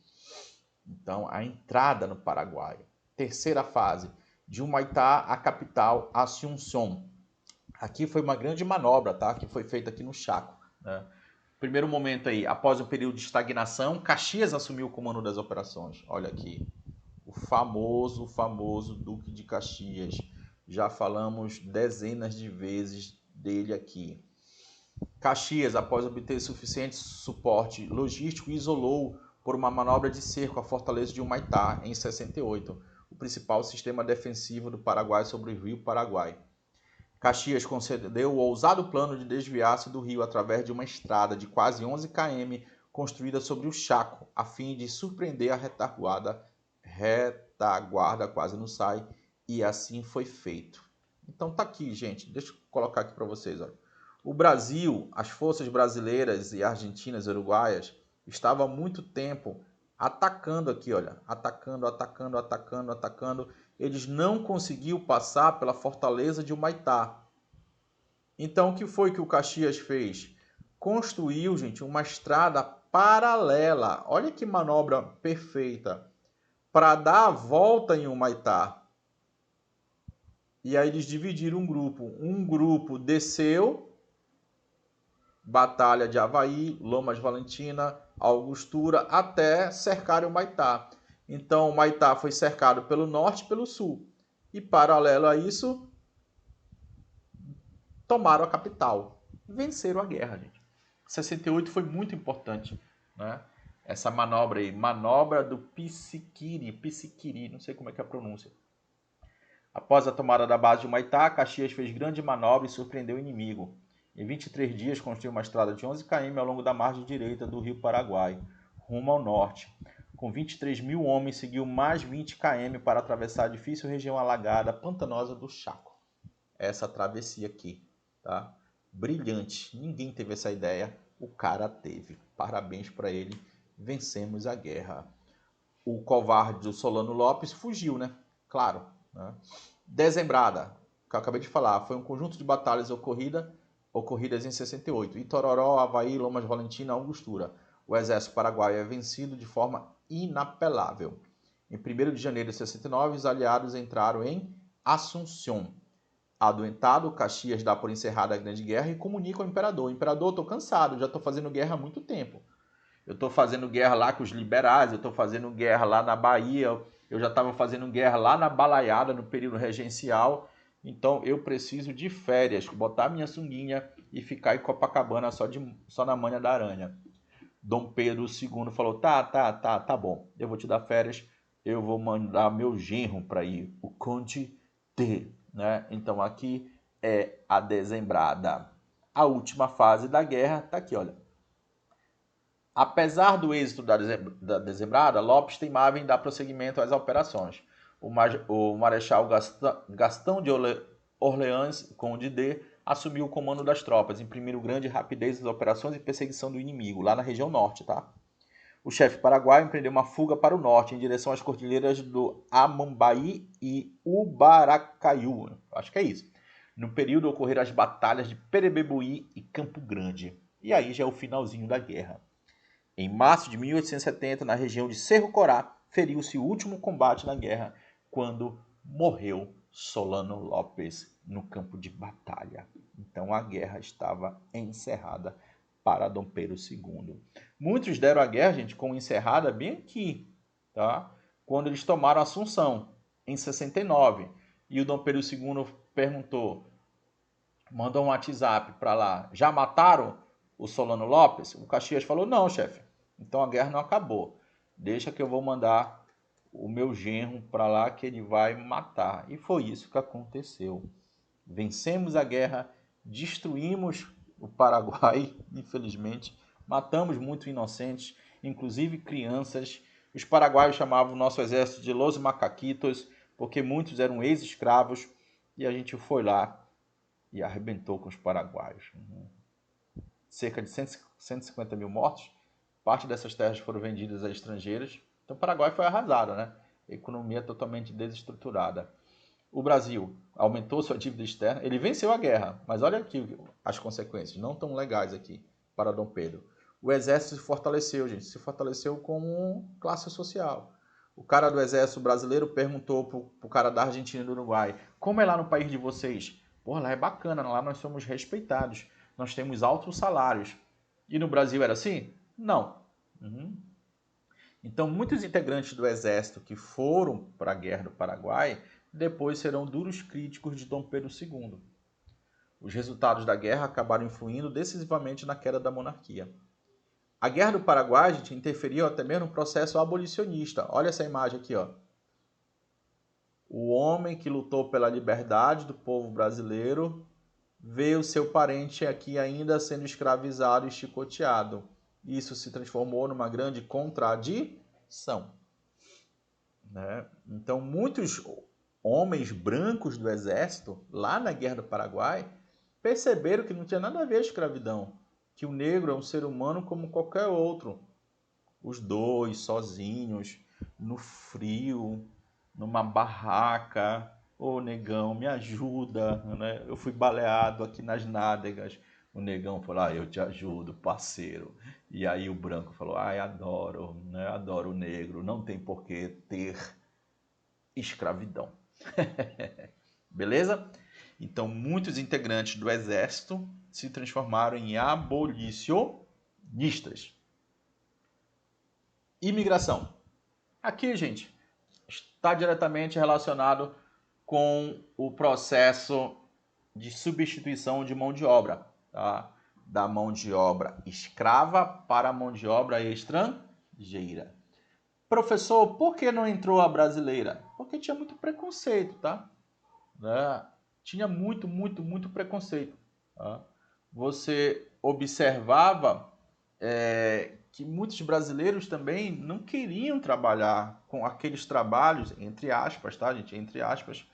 Então, a entrada no Paraguai. Terceira fase, de Humaitá à capital, Asunción. Aqui foi uma grande manobra, tá? Que foi feita aqui no Chaco. né? Primeiro momento aí, após um período de estagnação, Caxias assumiu o comando das operações. Olha aqui, o famoso Duque de Caxias. Já falamos dezenas de vezes dele aqui. Caxias, após obter suficiente suporte logístico, isolou por uma manobra de cerco a fortaleza de Humaitá, em 68, o principal sistema defensivo do Paraguai sobre o rio Paraguai. Caxias concedeu o ousado plano de desviar-se do rio através de uma estrada de quase 11 km construída sobre o Chaco, a fim de surpreender a retaguarda quase não sai, e assim foi feito. Então tá aqui, gente, deixa eu colocar aqui para vocês. Ó. O Brasil, as forças brasileiras e argentinas e uruguaias estavam há muito tempo atacando aqui, olha, atacando. Eles não conseguiram passar pela fortaleza de Humaitá. Então, o que foi que o Caxias fez? Construiu, gente, uma estrada paralela. Olha que manobra perfeita. Para dar a volta em Humaitá. E aí eles dividiram um grupo. Um grupo desceu, Batalha de Avaí, Lomas Valentina, Augustura, até cercar o Humaitá. Então, o Humaitá foi cercado pelo norte e pelo sul. E, paralelo a isso, tomaram a capital. Venceram a guerra, gente. 68 foi muito importante, né? Essa manobra aí, manobra do Psiquiri, não sei como é que é a pronúncia. Após a tomada da base de Humaitá, Caxias fez grande manobra e surpreendeu o inimigo. Em 23 dias, construiu uma estrada de 11 km ao longo da margem direita do rio Paraguai, rumo ao norte. Com 23 mil homens, seguiu mais 20 km para atravessar a difícil região alagada, pantanosa do Chaco. Essa travessia aqui, tá? Brilhante. Ninguém teve essa ideia, o cara teve. Parabéns para ele. Vencemos a guerra. O covarde do Solano Lopes fugiu, né? Claro. Né? Dezembrada, que eu acabei de falar, foi um conjunto de batalhas ocorridas em 68. Itororó, Avaí, Lomas Valentina, Angostura. O exército paraguaio é vencido de forma inapelável. Em 1º de janeiro de 69, os aliados entraram em Assunção. Adoentado, Caxias dá por encerrada a Grande Guerra e comunica ao imperador. Imperador, estou cansado, já estou fazendo guerra há muito tempo. Eu estou fazendo guerra lá com os liberais, eu estou fazendo guerra lá na Bahia, eu já estava fazendo guerra lá na Balaiada, no período regencial. Então eu preciso de férias, botar minha sunguinha e ficar em Copacabana só na manha da aranha. Dom Pedro II falou, tá bom, eu vou te dar férias, eu vou mandar meu genro para ir, o Conde T. Né? Então aqui é a dezembrada. A última fase da guerra está aqui, olha. Apesar do êxito da dezembrada, Lopes teimava em dar prosseguimento às operações. O Marechal Gastão de Orleans, Conde D, assumiu o comando das tropas, imprimindo grande rapidez nas operações e perseguição do inimigo, lá na região norte, tá? O chefe paraguaio empreendeu uma fuga para o norte, em direção às cordilheiras do Amambaí e Ubaracaiú. Acho que é isso. No período ocorreram as batalhas de Perebebuí e Campo Grande. E aí já é o finalzinho da guerra. Em março de 1870, na região de Cerro Corá, feriu-se o último combate na guerra, quando morreu Solano Lopes no campo de batalha. Então a guerra estava encerrada para Dom Pedro II. Muitos deram a guerra, gente, como encerrada bem aqui, tá? Quando eles tomaram Assunção, em 69. E o Dom Pedro II perguntou, mandou um WhatsApp para lá, já mataram o Solano Lopes? O Caxias falou, não, chefe, então a guerra não acabou. Deixa que eu vou mandar o meu genro para lá que ele vai matar. E foi isso que aconteceu. Vencemos a guerra, destruímos o Paraguai, infelizmente, matamos muitos inocentes, inclusive crianças. Os paraguaios chamavam o nosso exército de Los Macaquitos, porque muitos eram ex-escravos, e a gente foi lá e arrebentou com os paraguaios. Cerca de 150 mil mortos, parte dessas terras foram vendidas a estrangeiros, então o Paraguai foi arrasado, né? Economia totalmente desestruturada. O Brasil aumentou sua dívida externa, ele venceu a guerra, mas olha aqui as consequências, não tão legais aqui para Dom Pedro. O exército se fortaleceu, gente, se fortaleceu como classe social. O cara do exército brasileiro perguntou pro cara da Argentina e do Uruguai, como é lá no país de vocês? Pô, lá é bacana, lá nós somos respeitados, nós temos altos salários. E no Brasil era assim? Não. Uhum. Então, muitos integrantes do exército que foram para a Guerra do Paraguai depois serão duros críticos de Dom Pedro II. Os resultados da guerra acabaram influindo decisivamente na queda da monarquia. A Guerra do Paraguai, gente, interferiu até mesmo no processo abolicionista. Olha essa imagem aqui, ó. O homem que lutou pela liberdade do povo brasileiro vê o seu parente aqui ainda sendo escravizado e chicoteado. Isso se transformou numa grande contradição, né? Então, muitos homens brancos do exército, lá na Guerra do Paraguai, perceberam que não tinha nada a ver a escravidão, que o negro é um ser humano como qualquer outro. Os dois, sozinhos, no frio, numa barraca. Ô, negão, me ajuda, né? Eu fui baleado aqui nas nádegas. O negão falou, eu te ajudo, parceiro. E aí o branco falou, adoro, né? Adoro o negro, não tem por que ter escravidão. Beleza? Então, muitos integrantes do exército se transformaram em abolicionistas. Imigração. Aqui, gente, está diretamente relacionado com o processo de substituição de mão de obra, tá? Da mão de obra escrava para a mão de obra estrangeira. Professor, por que não entrou a brasileira? Porque tinha muito preconceito, tá? Né? Tinha muito preconceito. Tá? Você observava que muitos brasileiros também não queriam trabalhar com aqueles trabalhos, entre aspas, tá, gente? Entre aspas,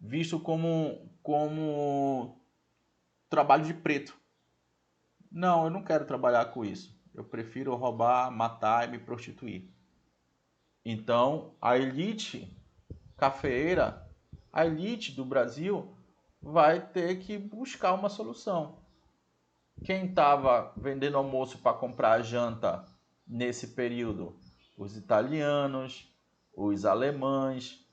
visto como trabalho de preto. Não, eu não quero trabalhar com isso. Eu prefiro roubar, matar e me prostituir. Então, a elite cafeeira, a elite do Brasil vai ter que buscar uma solução. Quem estava vendendo almoço para comprar janta nesse período? Os italianos, os alemães.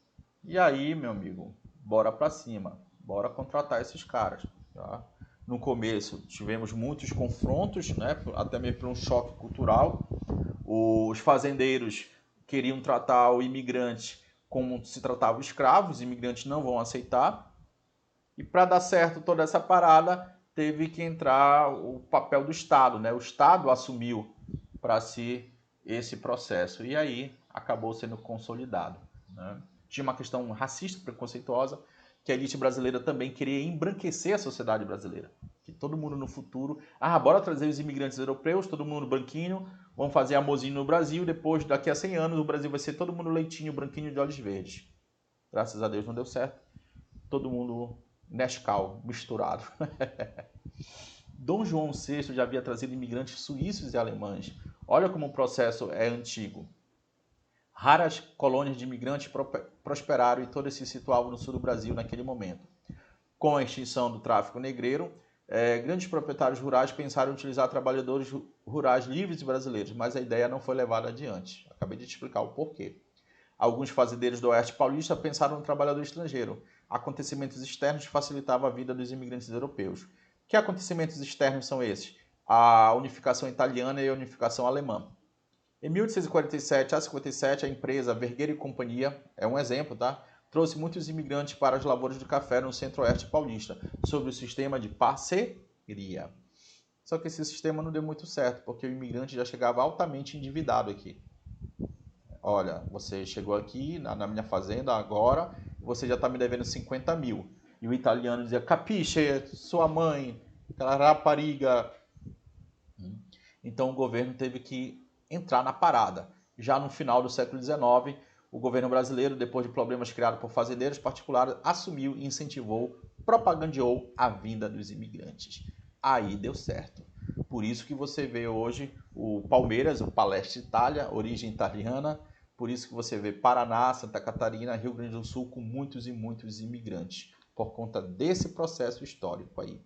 E aí, meu amigo, bora para cima. Bora contratar esses caras. Tá? No começo tivemos muitos confrontos, né? Até mesmo por um choque cultural. Os fazendeiros queriam tratar o imigrante como se tratava o escravo, os imigrantes não vão aceitar. E para dar certo toda essa parada, teve que entrar o papel do Estado, né? O Estado assumiu para si esse processo e aí acabou sendo consolidado, né? Tinha uma questão racista, preconceituosa, que a elite brasileira também queria embranquecer a sociedade brasileira. Que todo mundo no futuro, bora trazer os imigrantes europeus, todo mundo branquinho, vamos fazer amorzinho no Brasil, depois, daqui a 100 anos, o Brasil vai ser todo mundo leitinho, branquinho de olhos verdes. Graças a Deus não deu certo. Todo mundo Nescau misturado. Dom João VI já havia trazido imigrantes suíços e alemães. Olha como o processo é antigo. Raras colônias de imigrantes prosperaram e todas se situavam no sul do Brasil naquele momento. Com a extinção do tráfico negreiro, grandes proprietários rurais pensaram em utilizar trabalhadores rurais livres e brasileiros, mas a ideia não foi levada adiante. Acabei de te explicar o porquê. Alguns fazendeiros do Oeste Paulista pensaram no trabalhador estrangeiro. Acontecimentos externos facilitavam a vida dos imigrantes europeus. Que acontecimentos externos são esses? A unificação italiana e a unificação alemã. Em 1847 a 57, a empresa Vergueiro e Companhia, é um exemplo, tá? Trouxe muitos imigrantes para as lavouras de café no centro-oeste paulista, sob o sistema de parceria. Só que esse sistema não deu muito certo, porque o imigrante já chegava altamente endividado aqui. Olha, você chegou aqui na minha fazenda agora, você já está me devendo 50 mil. E o italiano dizia, capiche, sua mãe, aquela rapariga. Então o governo teve que entrar na parada. Já no final do século XIX, o governo brasileiro, depois de problemas criados por fazendeiros particulares, assumiu, incentivou, propagandeou a vinda dos imigrantes. Aí deu certo. Por isso que você vê hoje o Palmeiras, o Palestra Itália, origem italiana. Por isso que você vê Paraná, Santa Catarina, Rio Grande do Sul com muitos e muitos imigrantes. Por conta desse processo histórico aí.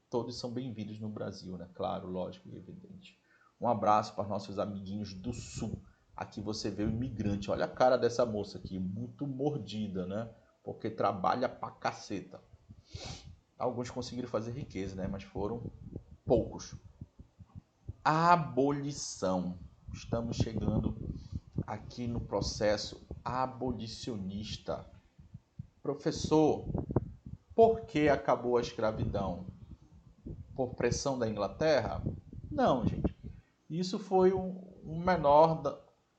Todos são bem-vindos no Brasil, né? Claro, lógico e evidente. Um abraço para nossos amiguinhos do Sul. Aqui você vê o imigrante. Olha a cara dessa moça aqui, muito mordida, né? Porque trabalha pra caceta. Alguns conseguiram fazer riqueza, né? Mas foram poucos. Abolição. Estamos chegando aqui no processo abolicionista. Professor, por que acabou a escravidão? Por pressão da Inglaterra? Não, gente. Isso foi um menor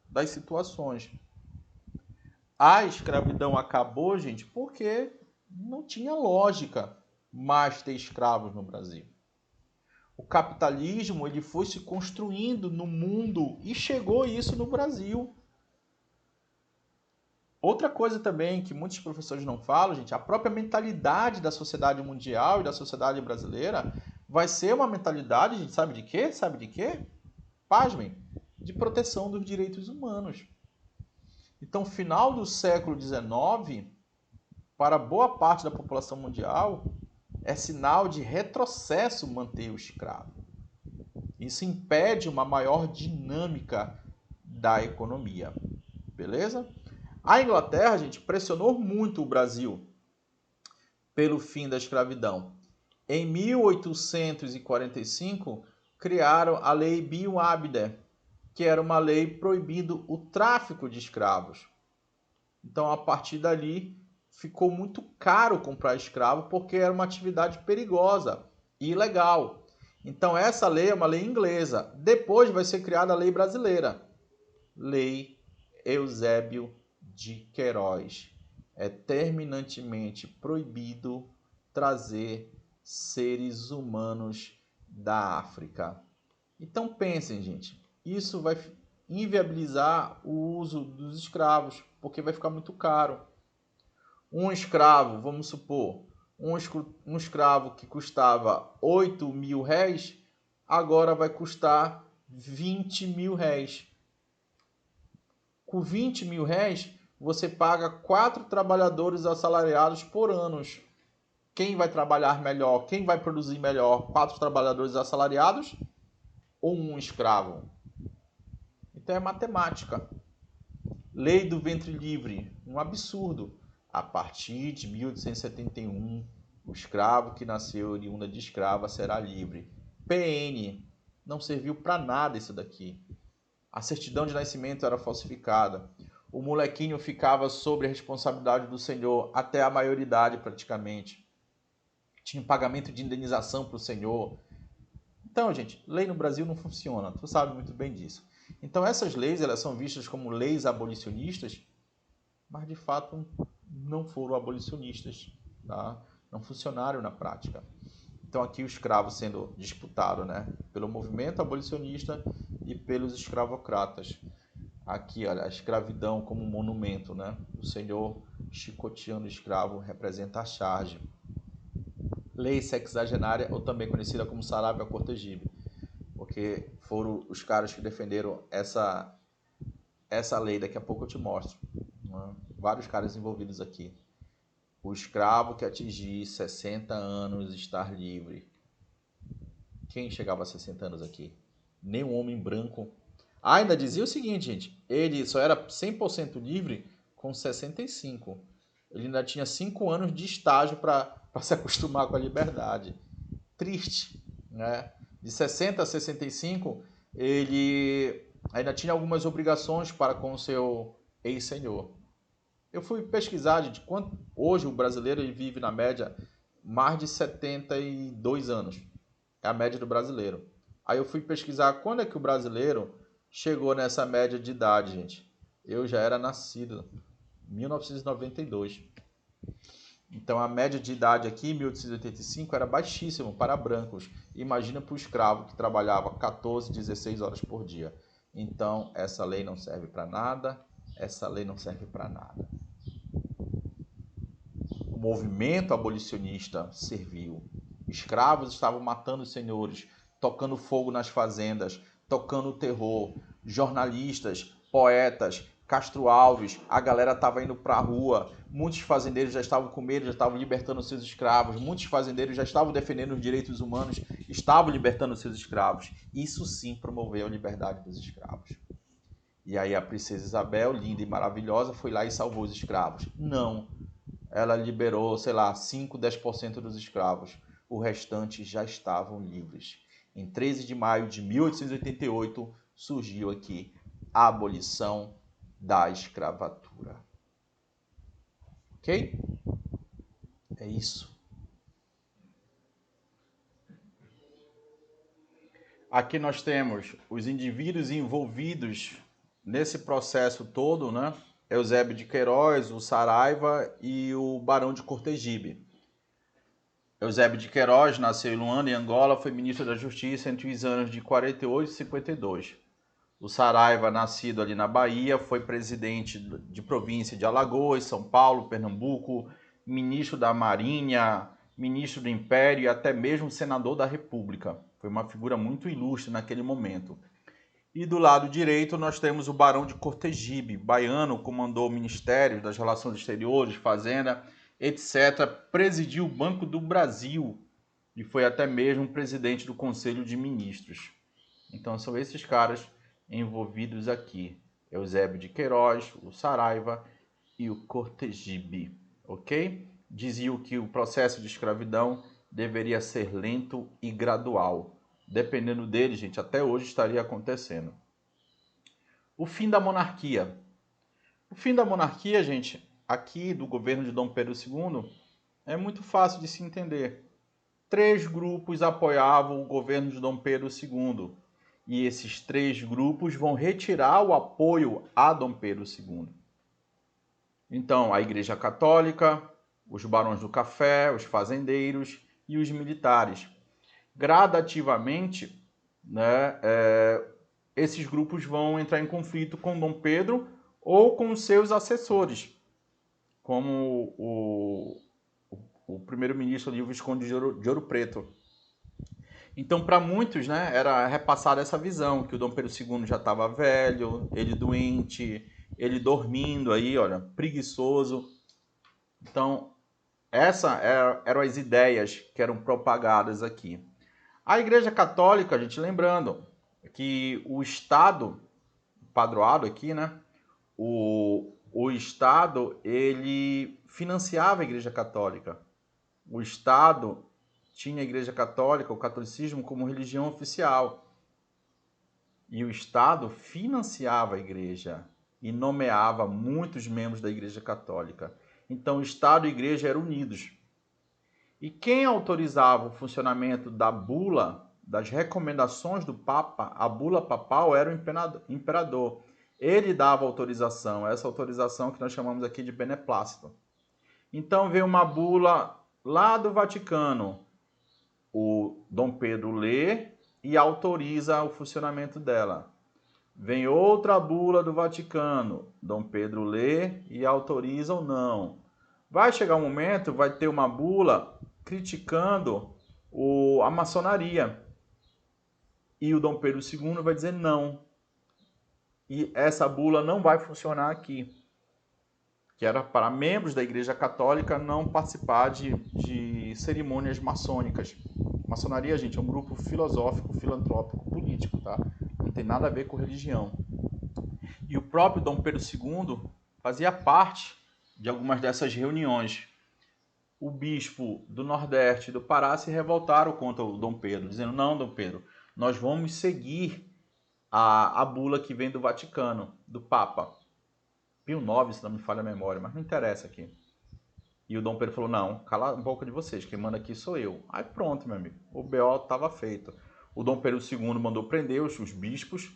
das situações. A escravidão acabou, gente, porque não tinha lógica mais ter escravos no Brasil. O capitalismo ele foi se construindo no mundo e chegou isso no Brasil. Outra coisa também que muitos professores não falam, gente, a própria mentalidade da sociedade mundial e da sociedade brasileira vai ser uma mentalidade, gente, sabe de quê? Sabe de quê? Pasmem, de proteção dos direitos humanos. Então, final do século XIX, para boa parte da população mundial, é sinal de retrocesso manter o escravo. Isso impede uma maior dinâmica da economia. Beleza? A Inglaterra, gente, pressionou muito o Brasil pelo fim da escravidão. Em 1845, criaram a Lei Bill Abder, que era uma lei proibindo o tráfico de escravos. Então, a partir dali, ficou muito caro comprar escravo porque era uma atividade perigosa e ilegal. Então, essa lei é uma lei inglesa. Depois vai ser criada a lei brasileira. Lei Eusébio de Queiroz. É terminantemente proibido trazer seres humanos da África. Então pensem, gente, isso vai inviabilizar o uso dos escravos, porque vai ficar muito caro. Um escravo, vamos supor, um escravo que custava 8 mil réis, agora vai custar 20 mil réis. Com 20 mil réis, você paga 4 trabalhadores assalariados por ano. Quem vai trabalhar melhor? Quem vai produzir melhor? 4 trabalhadores assalariados ou um escravo? Então é matemática. Lei do ventre livre, um absurdo. A partir de 1871, o escravo que nasceu oriunda de escrava será livre. PN, não serviu para nada isso daqui. A certidão de nascimento era falsificada. O molequinho ficava sob a responsabilidade do senhor até a maioridade praticamente. Tinha pagamento de indenização para o senhor. Então, gente, lei no Brasil não funciona. Tu sabe muito bem disso. Então, essas leis elas são vistas como leis abolicionistas, mas de fato não foram abolicionistas, tá? Não funcionaram na prática. Então, aqui o escravo sendo disputado, né, pelo movimento abolicionista e pelos escravocratas. Aqui, olha, a escravidão como monumento, né? O senhor chicoteando o escravo representa a charge. Lei sexagenária, ou também conhecida como Sarávia Cortegibe, porque foram os caras que defenderam essa lei. Daqui a pouco eu te mostro, né? Vários caras envolvidos aqui. O escravo que atingir 60 anos estar livre. Quem chegava a 60 anos aqui? Nem um homem branco. Ainda dizia o seguinte, gente, ele só era 100% livre com 65. Ele ainda tinha 5 anos de estágio para se acostumar com a liberdade. Triste, né? De 60 a 65, ele ainda tinha algumas obrigações para com o seu ex-senhor. Eu fui pesquisar de quanto hoje o brasileiro ele vive na média mais de 72 anos. É a média do brasileiro. Aí eu fui pesquisar quando é que o brasileiro chegou nessa média de idade, gente. Eu já era nascido em 1992. Então a média de idade aqui, em 1885, era baixíssimo para brancos. Imagina para o escravo que trabalhava 14, 16 horas por dia. Então essa lei não serve para nada, essa lei não serve para nada. O movimento abolicionista serviu. Escravos estavam matando os senhores, tocando fogo nas fazendas, tocando terror. Jornalistas, poetas, Castro Alves, a galera estava indo para a rua. Muitos fazendeiros já estavam com medo, já estavam libertando seus escravos. Muitos fazendeiros já estavam defendendo os direitos humanos, estavam libertando seus escravos. Isso sim promoveu a liberdade dos escravos. E aí a princesa Isabel, linda e maravilhosa, foi lá e salvou os escravos. Não. Ela liberou, sei lá, 5, 10% dos escravos. O restante já estavam livres. Em 13 de maio de 1888, surgiu aqui a abolição da escravatura. Ok? É isso. Aqui nós temos os indivíduos envolvidos nesse processo todo, né? Eusébio de Queiroz, o Saraiva e o Barão de Cortegipe. Eusébio de Queiroz nasceu em Luanda, em Angola, foi ministro da Justiça entre os anos de 48 e 52. O Saraiva, nascido ali na Bahia, foi presidente de província de Alagoas, São Paulo, Pernambuco, ministro da Marinha, ministro do Império e até mesmo senador da República. Foi uma figura muito ilustre naquele momento. E do lado direito nós temos o Barão de Cortegipe, baiano, comandou ministérios das Relações Exteriores, Fazenda, etc. Presidiu o Banco do Brasil e foi até mesmo presidente do Conselho de Ministros. Então são esses caras envolvidos aqui. Eusébio de Queiroz, o Saraiva e o Cortegipe, ok? Diziam que o processo de escravidão deveria ser lento e gradual. Dependendo dele, gente, até hoje estaria acontecendo. O fim da monarquia. O fim da monarquia, gente, aqui do governo de Dom Pedro II, é muito fácil de se entender. 3 grupos apoiavam o governo de Dom Pedro II. E esses 3 grupos vão retirar o apoio a Dom Pedro II. Então, a Igreja Católica, os barões do café, os fazendeiros e os militares. Gradativamente, né, esses grupos vão entrar em conflito com Dom Pedro ou com seus assessores, como o primeiro-ministro ali, o Visconde de Ouro Preto. Então, para muitos, né, era repassada essa visão, que o Dom Pedro II já estava velho, ele doente, ele dormindo aí, olha, preguiçoso. Então, essas eram as ideias que eram propagadas aqui. A Igreja Católica, gente, lembrando que o Estado, padroado aqui, né? O Estado, ele financiava a Igreja Católica. O Estado tinha a Igreja Católica, o catolicismo, como religião oficial. E o Estado financiava a Igreja e nomeava muitos membros da Igreja Católica. Então, o Estado e a Igreja eram unidos. E quem autorizava o funcionamento da bula, das recomendações do Papa, a bula papal, era o imperador. Ele dava autorização, essa autorização que nós chamamos aqui de beneplácito. Então veio uma bula lá do Vaticano, o Dom Pedro lê e autoriza o funcionamento dela. Vem outra bula do Vaticano, Dom Pedro lê e autoriza ou não. Vai chegar um momento, vai ter uma bula criticando a maçonaria. E o Dom Pedro II vai dizer não. E essa bula não vai funcionar aqui. Que era para membros da Igreja Católica não participar de cerimônias maçônicas. Maçonaria, gente, é um grupo filosófico, filantrópico, político, tá? Não tem nada a ver com religião. E o próprio Dom Pedro II fazia parte de algumas dessas reuniões. O bispo do Nordeste e do Pará se revoltaram contra o Dom Pedro, dizendo, não, Dom Pedro, nós vamos seguir a bula que vem do Vaticano, do Papa. Pio IX, se não me falha a memória, mas não interessa aqui. E o Dom Pedro falou, não, cala a boca de vocês, quem manda aqui sou eu. Aí pronto, meu amigo, o BO estava feito. O Dom Pedro II mandou prender os bispos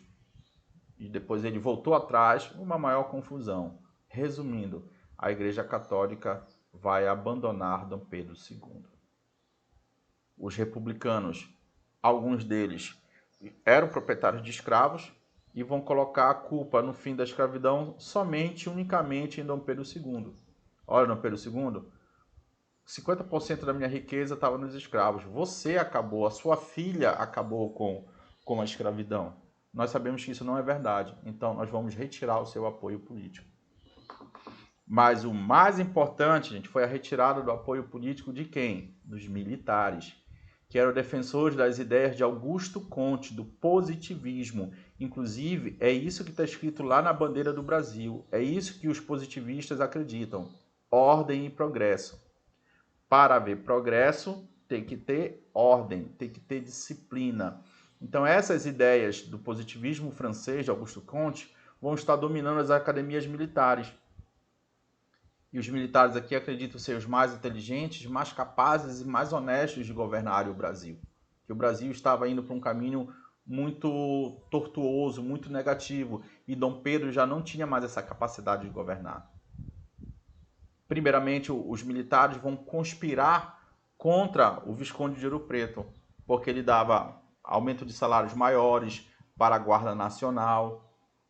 e depois ele voltou atrás, uma maior confusão. Resumindo, a Igreja Católica vai abandonar Dom Pedro II. Os republicanos, alguns deles eram proprietários de escravos e vão colocar a culpa no fim da escravidão unicamente em Dom Pedro II. Olha, Dom Pedro II, 50% da minha riqueza estava nos escravos. Você acabou, a sua filha acabou com a escravidão. Nós sabemos que isso não é verdade, então nós vamos retirar o seu apoio político. Mas o mais importante, gente, foi a retirada do apoio político de quem? Dos militares, que eram defensores das ideias de Augusto Comte, do positivismo. Inclusive, é isso que está escrito lá na bandeira do Brasil. É isso que os positivistas acreditam. Ordem e progresso. Para haver progresso, tem que ter ordem, tem que ter disciplina. Então essas ideias do positivismo francês de Auguste Comte vão estar dominando as academias militares. E os militares aqui acreditam ser os mais inteligentes, mais capazes e mais honestos de governar o Brasil. Que o Brasil estava indo para um caminho muito tortuoso, muito negativo, e Dom Pedro já não tinha mais essa capacidade de governar. Primeiramente, os militares vão conspirar contra o Visconde de Ouro Preto, porque ele dava aumento de salários maiores para a Guarda Nacional,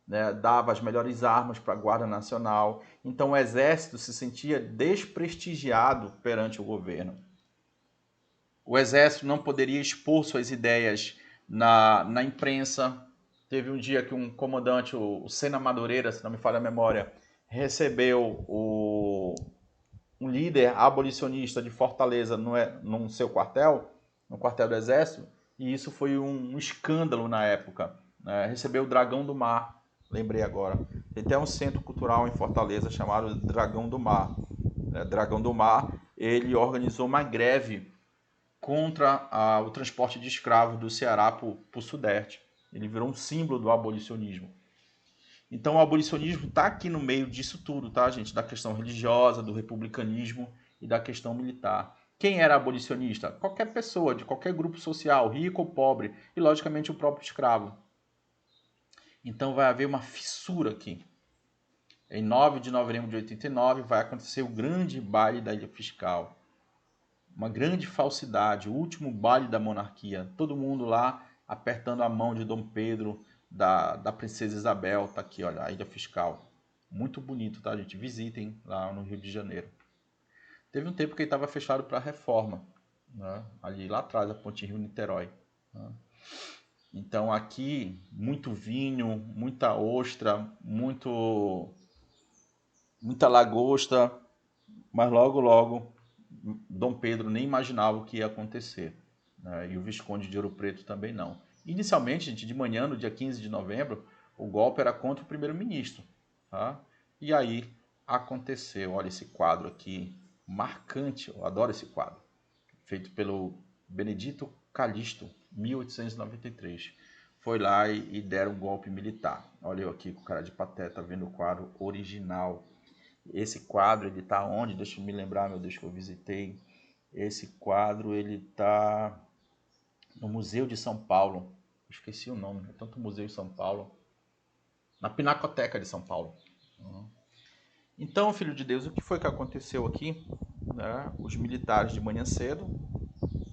né, dava as melhores armas para a Guarda Nacional. Então o exército se sentia desprestigiado perante o governo. O exército não poderia expor suas ideias na imprensa. Teve um dia que um comandante, o Sena Madureira, se não me falha a memória, recebeu um líder abolicionista de Fortaleza no seu quartel, no quartel do exército, e isso foi um escândalo na época. Recebeu o Dragão do Mar, lembrei agora. Tem até um centro cultural em Fortaleza chamado Dragão do Mar. Dragão do Mar, ele organizou uma greve contra o transporte de escravos do Ceará para o Sudeste. Ele virou um símbolo do abolicionismo. Então o abolicionismo está aqui no meio disso tudo, tá, gente? Da questão religiosa, do republicanismo e da questão militar. Quem era abolicionista? Qualquer pessoa, de qualquer grupo social, rico ou pobre, e logicamente o próprio escravo. Então vai haver uma fissura aqui. Em 9 de novembro de 89 vai acontecer o grande baile da Ilha Fiscal. Uma grande falsidade, o último baile da monarquia. Todo mundo lá apertando a mão de Dom Pedro, da Princesa Isabel. Tá aqui, olha, a Ilha Fiscal. Muito bonito, tá, gente? Visitem lá no Rio de Janeiro. Teve um tempo que ele estava fechado para reforma, né? Ali lá atrás, a Ponte Rio-Niterói. Né? Então aqui, muito vinho, muita ostra, muita lagosta, mas logo Dom Pedro nem imaginava o que ia acontecer, né? E o Visconde de Ouro Preto também não. Inicialmente, gente, de manhã, no dia 15 de novembro, o golpe era contra o primeiro-ministro. Tá? E aí aconteceu, olha esse quadro aqui, marcante, eu adoro esse quadro, feito pelo Benedito Calixto, 1893. Foi lá e deram um golpe militar. Olha eu aqui com cara de pateta vendo o quadro original. Esse quadro, ele tá onde? Deixa eu me lembrar, meu Deus, que eu visitei. Esse quadro, ele tá no Museu de São Paulo. Esqueci o nome, é tanto Museu de São Paulo. Na Pinacoteca de São Paulo. Então, filho de Deus, o que foi que aconteceu aqui? Né? Os militares de manhã cedo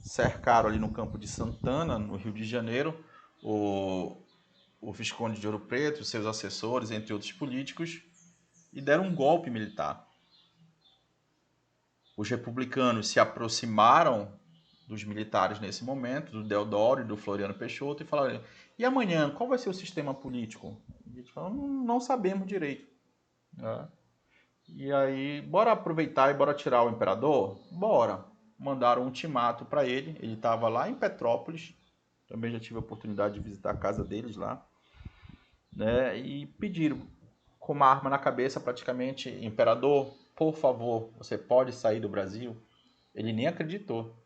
cercaram ali no campo de Santana, no Rio de Janeiro, o Visconde de Ouro Preto, seus assessores, entre outros políticos, e deram um golpe militar. Os republicanos se aproximaram dos militares nesse momento, do Deodoro e do Floriano Peixoto, e falaram: e amanhã, qual vai ser o sistema político? E eles falaram: não sabemos direito. E aí, bora aproveitar e bora tirar o imperador? Bora. Mandaram um ultimato para ele. Ele estava lá em Petrópolis. Também já tive a oportunidade de visitar a casa deles lá. Né? E pediram, com uma arma na cabeça praticamente: imperador, por favor, você pode sair do Brasil? Ele nem acreditou.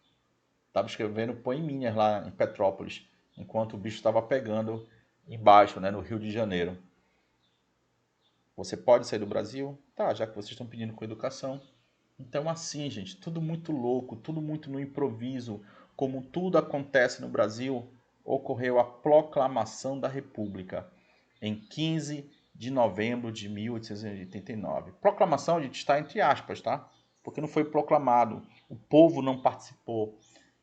Estava escrevendo poeminhas lá em Petrópolis, enquanto o bicho estava pegando embaixo, né, no Rio de Janeiro. Você pode sair do Brasil? Tá, já que vocês estão pedindo com educação. Então, assim, gente, tudo muito louco, tudo muito no improviso. Como tudo acontece no Brasil, ocorreu a proclamação da República em 15 de novembro de 1889. Proclamação, a gente está entre aspas, tá? Porque não foi proclamado, o povo não participou,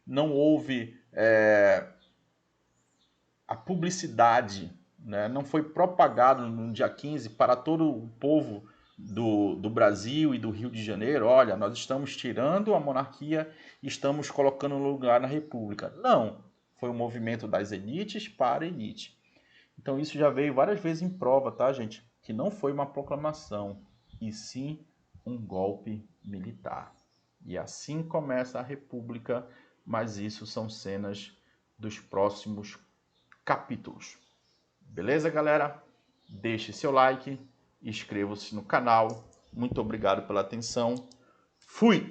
não houve a publicidade, né? Não foi propagado no dia 15 para todo o povo do Brasil e do Rio de Janeiro: olha, nós estamos tirando a monarquia e estamos colocando no lugar na república. Não, foi um movimento das elites para a elite. Então isso já veio várias vezes em prova, tá, gente? Que não foi uma proclamação, e sim um golpe militar. E assim começa a república, mas isso são cenas dos próximos capítulos. Beleza, galera? Deixe seu like, inscreva-se no canal. Muito obrigado pela atenção. Fui!